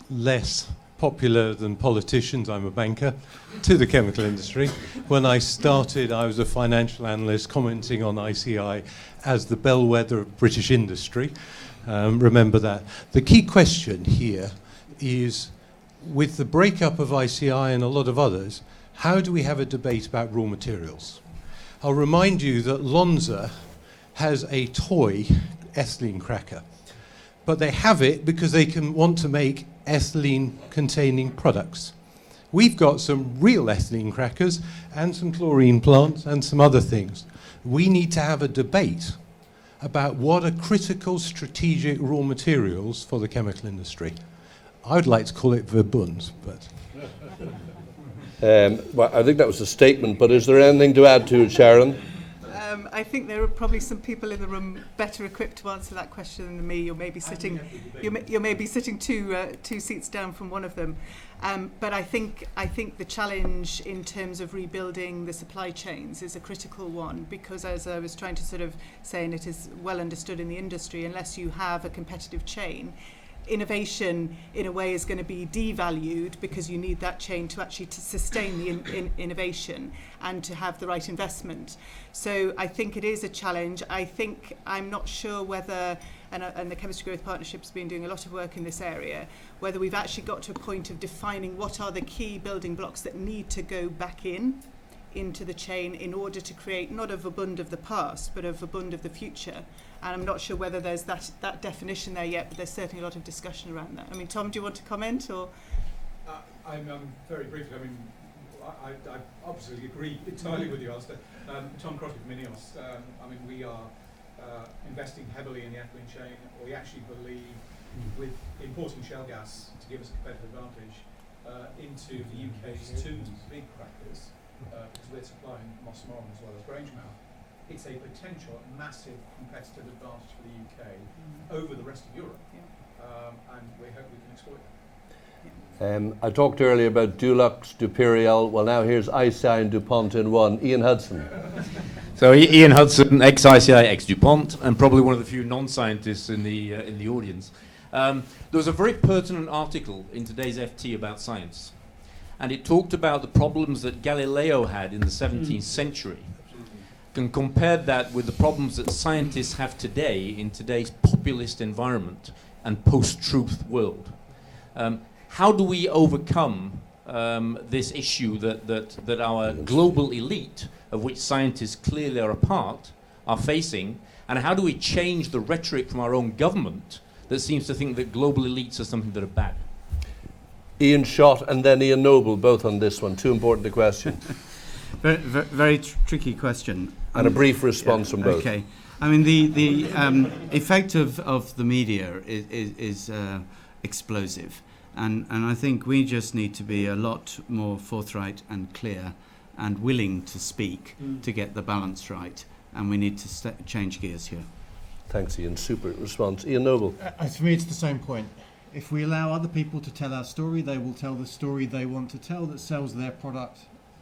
less popular than politicians. I'm a banker to the chemical industry. When I started, I was a financial analyst commenting on ICI as the bellwether of British industry. Remember that. The key question here is, with the breakup of ICI and a lot of others, how do we have a debate about raw materials? I'll remind you that Lonza has a toy ethylene cracker, but they have it because they want to make ethylene-containing products. We've got some real ethylene crackers and some chlorine plants and some other things. We need to have a debate about what are critical strategic raw materials for the chemical industry. I would like to call it Verbund, but... Well, I think that was a statement, but is there anything to add to it, Sharon? I think there are probably some people in the room better equipped to answer that question than me. You're maybe sitting two seats down from one of them. But I think the challenge in terms of rebuilding the supply chains is a critical one, because as I was trying to sort of say, and it is well understood in the industry, unless you have a competitive chain, innovation in a way is going to be devalued, because you need that chain to actually to sustain the innovation and to have the right investment. So I think it is a challenge. I'm not sure whether, and the Chemistry Growth Partnership has been doing a lot of work in this area, whether we've actually got to a point of defining what are the key building blocks that need to go back into the chain in order to create not a Verbund of the past, but a Verbund of the future. And I'm not sure whether there's that definition there yet, but there's certainly a lot of discussion around that. I mean, Tom, do you want to comment? Or I'm very briefly. I mean, I obviously agree entirely with you, Alistair. Tom Crosby from INEOS. I mean, we are investing heavily in the ethylene chain. We actually believe, with importing shale gas to give us a competitive advantage into the UK's two big crackers, because we're supplying Moss Moran as well as Grangemouth, it's a potential massive competitive advantage for the UK over the rest of Europe. and we hope we can exploit that. I talked earlier about Dulux, Duperial. Well, now here's ICI and DuPont in one. Ian Hudson. So Ian Hudson, ex-ICI, ex-DuPont, and probably one of the few non-scientists in the audience. There was a very pertinent article in today's FT about science, and it talked about the problems that Galileo had in the 17th century, and compared that with the problems that scientists have today in today's populist environment and post-truth world. How do we overcome this issue that our global elite, of which scientists clearly are a part, are facing, and how do we change the rhetoric from our own government that seems to think that global elites are something that are bad? Ian Shott and then Ian Noble, both on this one. Too important a question. Very tricky question. And a brief response from both. Okay. I mean, the effect of the media is explosive. And I think we just need to be a lot more forthright and clear and willing to speak to get the balance right. And we need to change gears here. Thanks, Ian. Super response. Ian Noble. For me, it's the same point. If we allow other people to tell our story, they will tell the story they want to tell that sells their product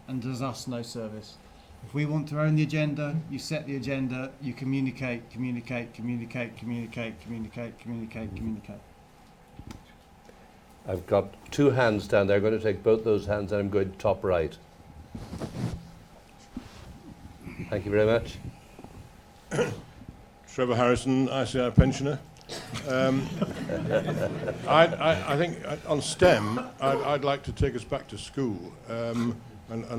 and does us no service. If we want to own the agenda, you set the agenda, you communicate. I've got two hands down there. I'm going to take both those hands and I'm going to top right. Thank you very much. Trevor Harrison, ICI pensioner. I think on STEM, I'd like to take us back to school and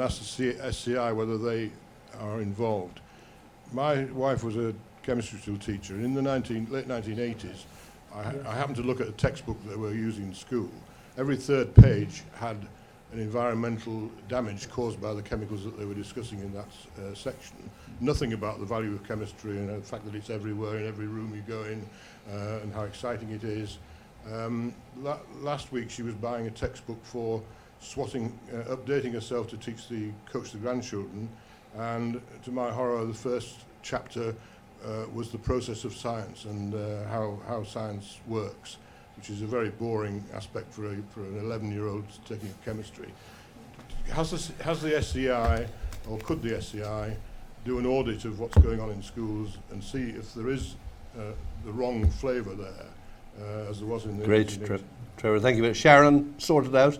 ask the SCI whether they are involved. My wife was a chemistry school teacher, and in the late 1980s, I happened to look at a textbook that they were using in school. Every third page had an environmental damage caused by the chemicals that they were discussing in that section. Nothing about the value of chemistry and the fact that it's everywhere in every room you go in and how exciting it is. Last week she was buying a textbook for updating herself to coach the grandchildren, and to my horror the first chapter was the process of science and how science works, which is a very boring aspect for an 11-year-old taking chemistry. Has the SCI, or could the SCI, do an audit of what's going on in schools and see if there is the wrong flavour there, as there was in the... Great, Trevor. Thank you. Sharon, sorted out.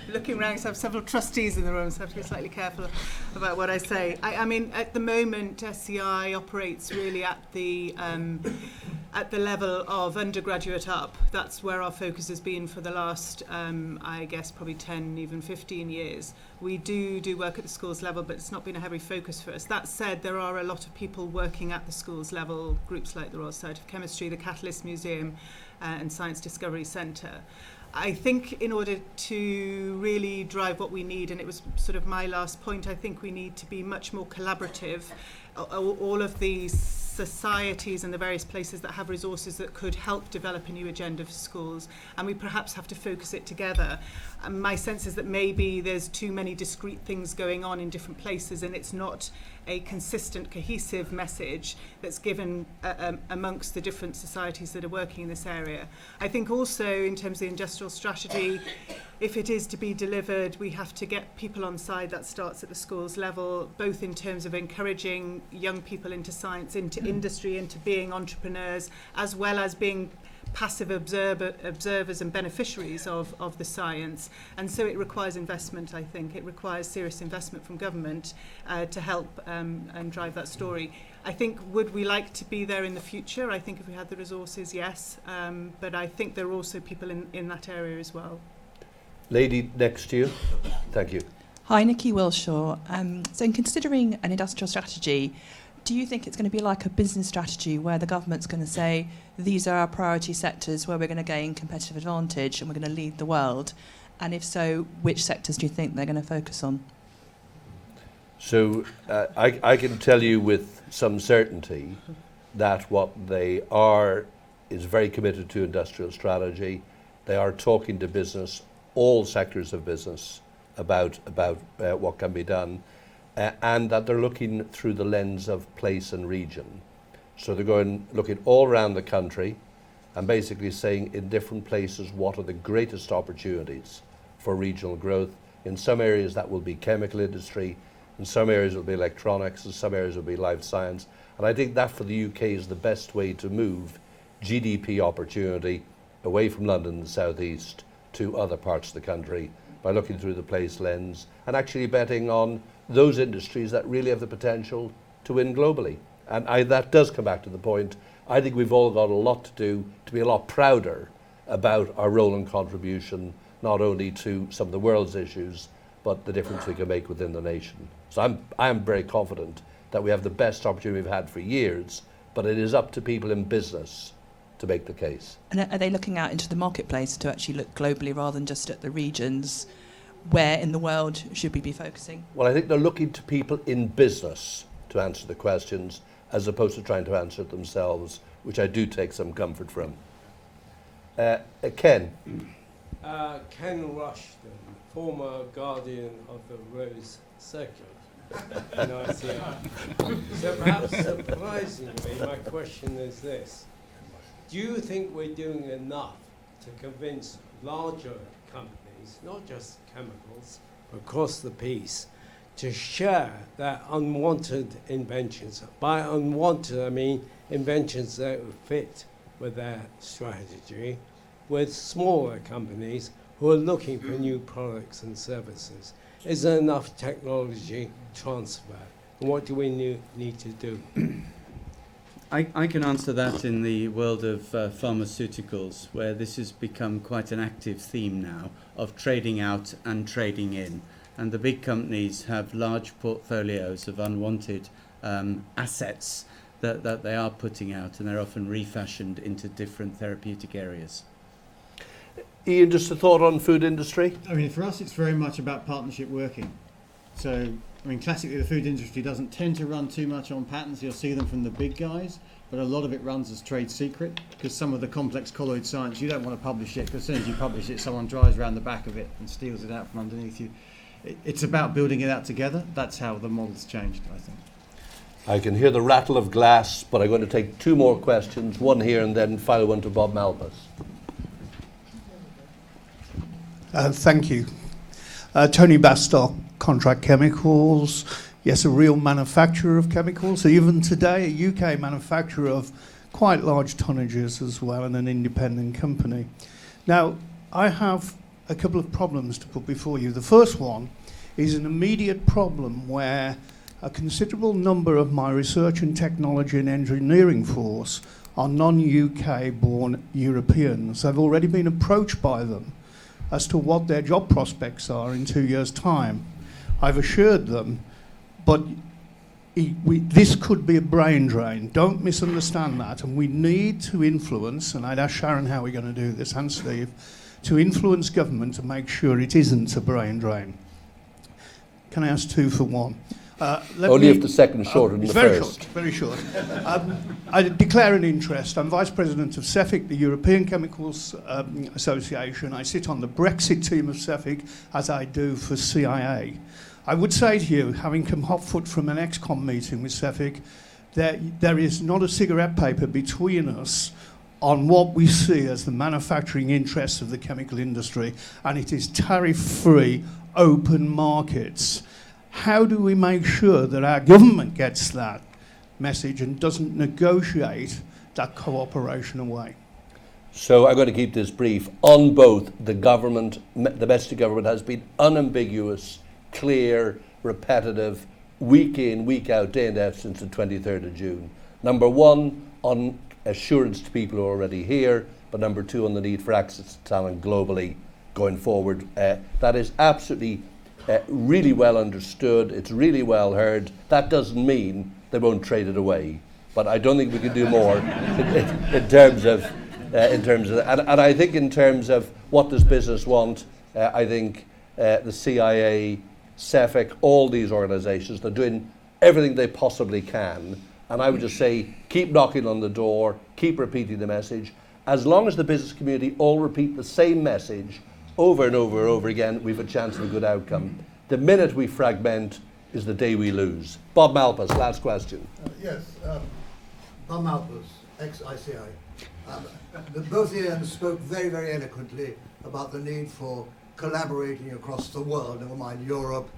Looking around, so I have several trustees in the room, so I have to be slightly careful about what I say. I mean, at the moment, SCI operates really at the level of undergraduate up. That's where our focus has been for the last, I guess, probably 10, even 15 years. We do work at the schools level, but it's not been a heavy focus for us. That said, there are a lot of people working at the schools level, groups like the Royal Society of Chemistry, the Catalyst Museum, and Science Discovery Centre. I think in order to really drive what we need, and it was sort of my last point, I think we need to be much more collaborative. All of these societies and the various places that have resources that could help develop a new agenda for schools, and we perhaps have to focus it together. And my sense is that maybe there's too many discrete things going on in different places, and it's not a consistent, cohesive message that's given amongst the different societies that are working in this area. I think also in terms of the industrial strategy, if it is to be delivered, we have to get people on side. That starts at the schools level, both in terms of encouraging young people into science, into industry, into being entrepreneurs, as well as being passive observers and beneficiaries of the science. And so it requires investment, I think. It requires serious investment from government to help and drive that story. I think, would we like to be there in the future? I think if we had the resources, yes. But I think there are also people in that area as well. Lady next to you. Thank you. Hi, Nikki Wilshaw. So in considering an industrial strategy, do you think it's going to be like a business strategy where the government's going to say, these are our priority sectors where we're going to gain competitive advantage and we're going to lead the world? And if so, which sectors do you think they're going to focus on? So I can tell you with some certainty that what they are is very committed to industrial strategy. They are talking to business, all sectors of business, about what can be done. And that they're looking through the lens of place and region. So they're going looking all around the country and basically saying in different places what are the greatest opportunities for regional growth. In some areas that will be chemical industry, in some areas it will be electronics, in some areas it will be life science. And I think that for the UK is the best way to move GDP opportunity away from London and the southeast to other parts of the country by looking through the place lens and actually betting on those industries that really have the potential to win globally. And that does come back to the point, I think we've all got a lot to do to be a lot prouder about our role and contribution, not only to some of the world's issues, but the difference we can make within the nation. So I'm very confident that we have the best opportunity we've had for years, but it is up to people in business to make the case. And are they looking out into the marketplace to actually look globally rather than just at the regions? Where in the world should we be focusing? Well, I think they're looking to people in business to answer the questions, as opposed to trying to answer it themselves, which I do take some comfort from. Ken. Ken Rushton, former guardian of the Rose Circuit in ICI. So perhaps surprisingly, my question is this. Do you think we're doing enough to convince larger companies, not just chemicals, but across the piece, to share their unwanted inventions? By unwanted, I mean inventions that would fit with their strategy, with smaller companies who are looking for new products and services? Is there enough technology transfer? And what do we need to do? I can answer that in the world of pharmaceuticals, where this has become quite an active theme now of trading out and trading in. And the big companies have large portfolios of unwanted assets that they are putting out, and they're often refashioned into different therapeutic areas. Ian, just a thought on food industry? I mean, for us, it's very much about partnership working. So, I mean, classically, the food industry doesn't tend to run too much on patents. You'll see them from the big guys, but a lot of it runs as trade secret, because some of the complex colloid science, you don't want to publish it, because as soon as you publish it, someone drives around the back of it and steals it out from underneath you. It's about building it out together. That's how the model's changed, I think. I can hear the rattle of glass, but I'm going to take two more questions, one here and then final one to Bob Malpas. Thank you. Tony Bastock, Contract Chemicals. Yes, a real manufacturer of chemicals. Even today, a UK manufacturer of quite large tonnages as well, and an independent company. Now, I have a couple of problems to put before you. The first one is an immediate problem where a considerable number of my research and technology and engineering force are non-UK born Europeans. I've already been approached by them as to what their job prospects are in 2 years' time. I've assured them, but this could be a brain drain. Don't misunderstand that. And we need to influence, and I'd ask Sharon how we're going to do this, and Steve, to influence government to make sure it isn't a brain drain. Can I ask two for one? Only if the second shorter than the first. Very short. I declare an interest. I'm Vice President of CEFIC, the European Chemicals Association. I sit on the Brexit team of CEFIC, as I do for CIA. I would say to you, having come hot foot from an ExCom meeting with CEFIC, there is not a cigarette paper between us on what we see as the manufacturing interests of the chemical industry, and it is tariff-free, open markets. How do we make sure that our government gets that message and doesn't negotiate that cooperation away? So I'm going to keep this brief. On both, the government, the message to government has been unambiguous, clear, repetitive, week in, week out, day and night since the 23rd of June. Number one, on assurance to people who are already here, but number two, on the need for access to talent globally going forward. That is absolutely really well understood. It's really well heard. That doesn't mean they won't trade it away, but I don't think we can do more in terms of, and I think in terms of what does business want. I think the CIA, CEFIC, all these organisations, they're doing everything they possibly can. And I would just say, keep knocking on the door, keep repeating the message. As long as the business community all repeat the same message over and over and over again, we've a chance of a good outcome. The minute we fragment is the day we lose. Bob Malpas, last question. Yes, Tom Malthus, ex-ICI. Both Ian spoke very, very eloquently about the need for collaborating across the world, never mind Europe,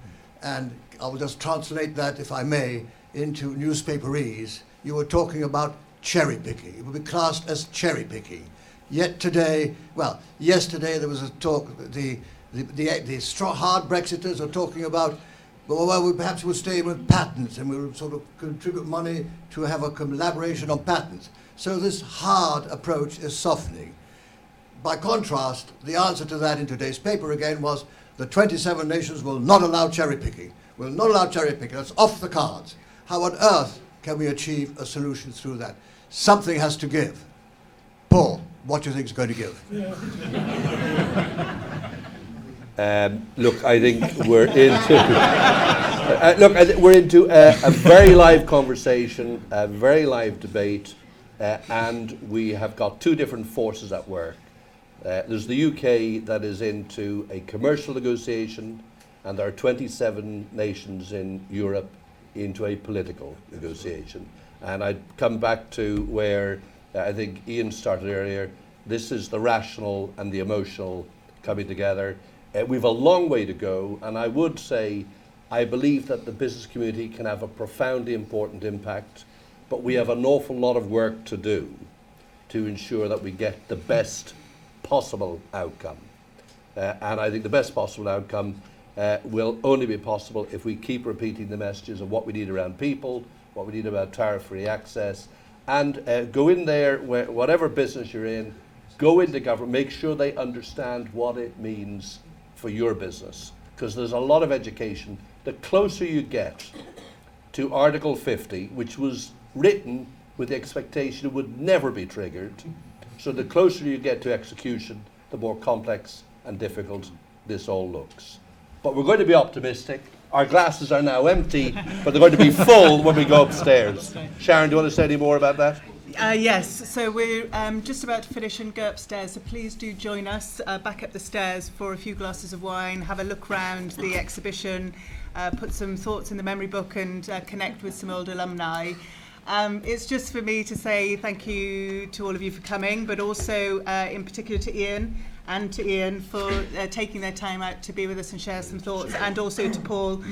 and I will just translate that, if I may, into newspaperese. You were talking about cherry picking. It would be classed as cherry picking. Yet today, well, yesterday there was a talk, the hard Brexiters are talking about, well, we perhaps we'll stay with patents and we'll sort of contribute money to have a collaboration on patents. So this hard approach is softening. By contrast, the answer to that in today's paper again was the 27 nations will not allow cherry picking. Will not allow cherry picking. That's off the cards. How on earth can we achieve a solution through that? Something has to give. Paul, what do you think is going to give? Look, I think we're into a very live conversation, a very live debate, and we have got two different forces at work. There's the UK that is into a commercial negotiation, and there are 27 nations in Europe into a political negotiation. And I'd come back to where I think Ian started earlier. This is the rational and the emotional coming together. We've a long way to go, and I would say I believe that the business community can have a profoundly important impact, but we have an awful lot of work to do to ensure that we get the best possible outcome. And I think the best possible outcome will only be possible if we keep repeating the messages of what we need around people, what we need about tariff-free access, and go in there, whatever business you're in, go into government, make sure they understand what it means for your business, because there's a lot of education. The closer you get to Article 50, which was written with the expectation it would never be triggered, so the closer you get to execution, the more complex and difficult this all looks. But we're going to be optimistic. Our glasses are now empty, but they're going to be full when we go upstairs. Sharon, do you want to say any more about that? Yes, so we're just about to finish and go upstairs, so please do join us back up the stairs for a few glasses of wine, have a look round the exhibition, put some thoughts in the memory book and connect with some old alumni. It's just for me to say thank you to all of you for coming, but also in particular to Ian and to Ian for taking their time out to be with us and share some thoughts, and also to Paul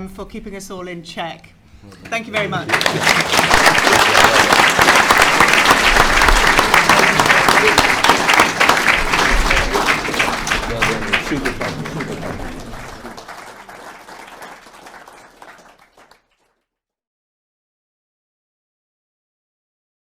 for keeping us all in check. Thank you very much.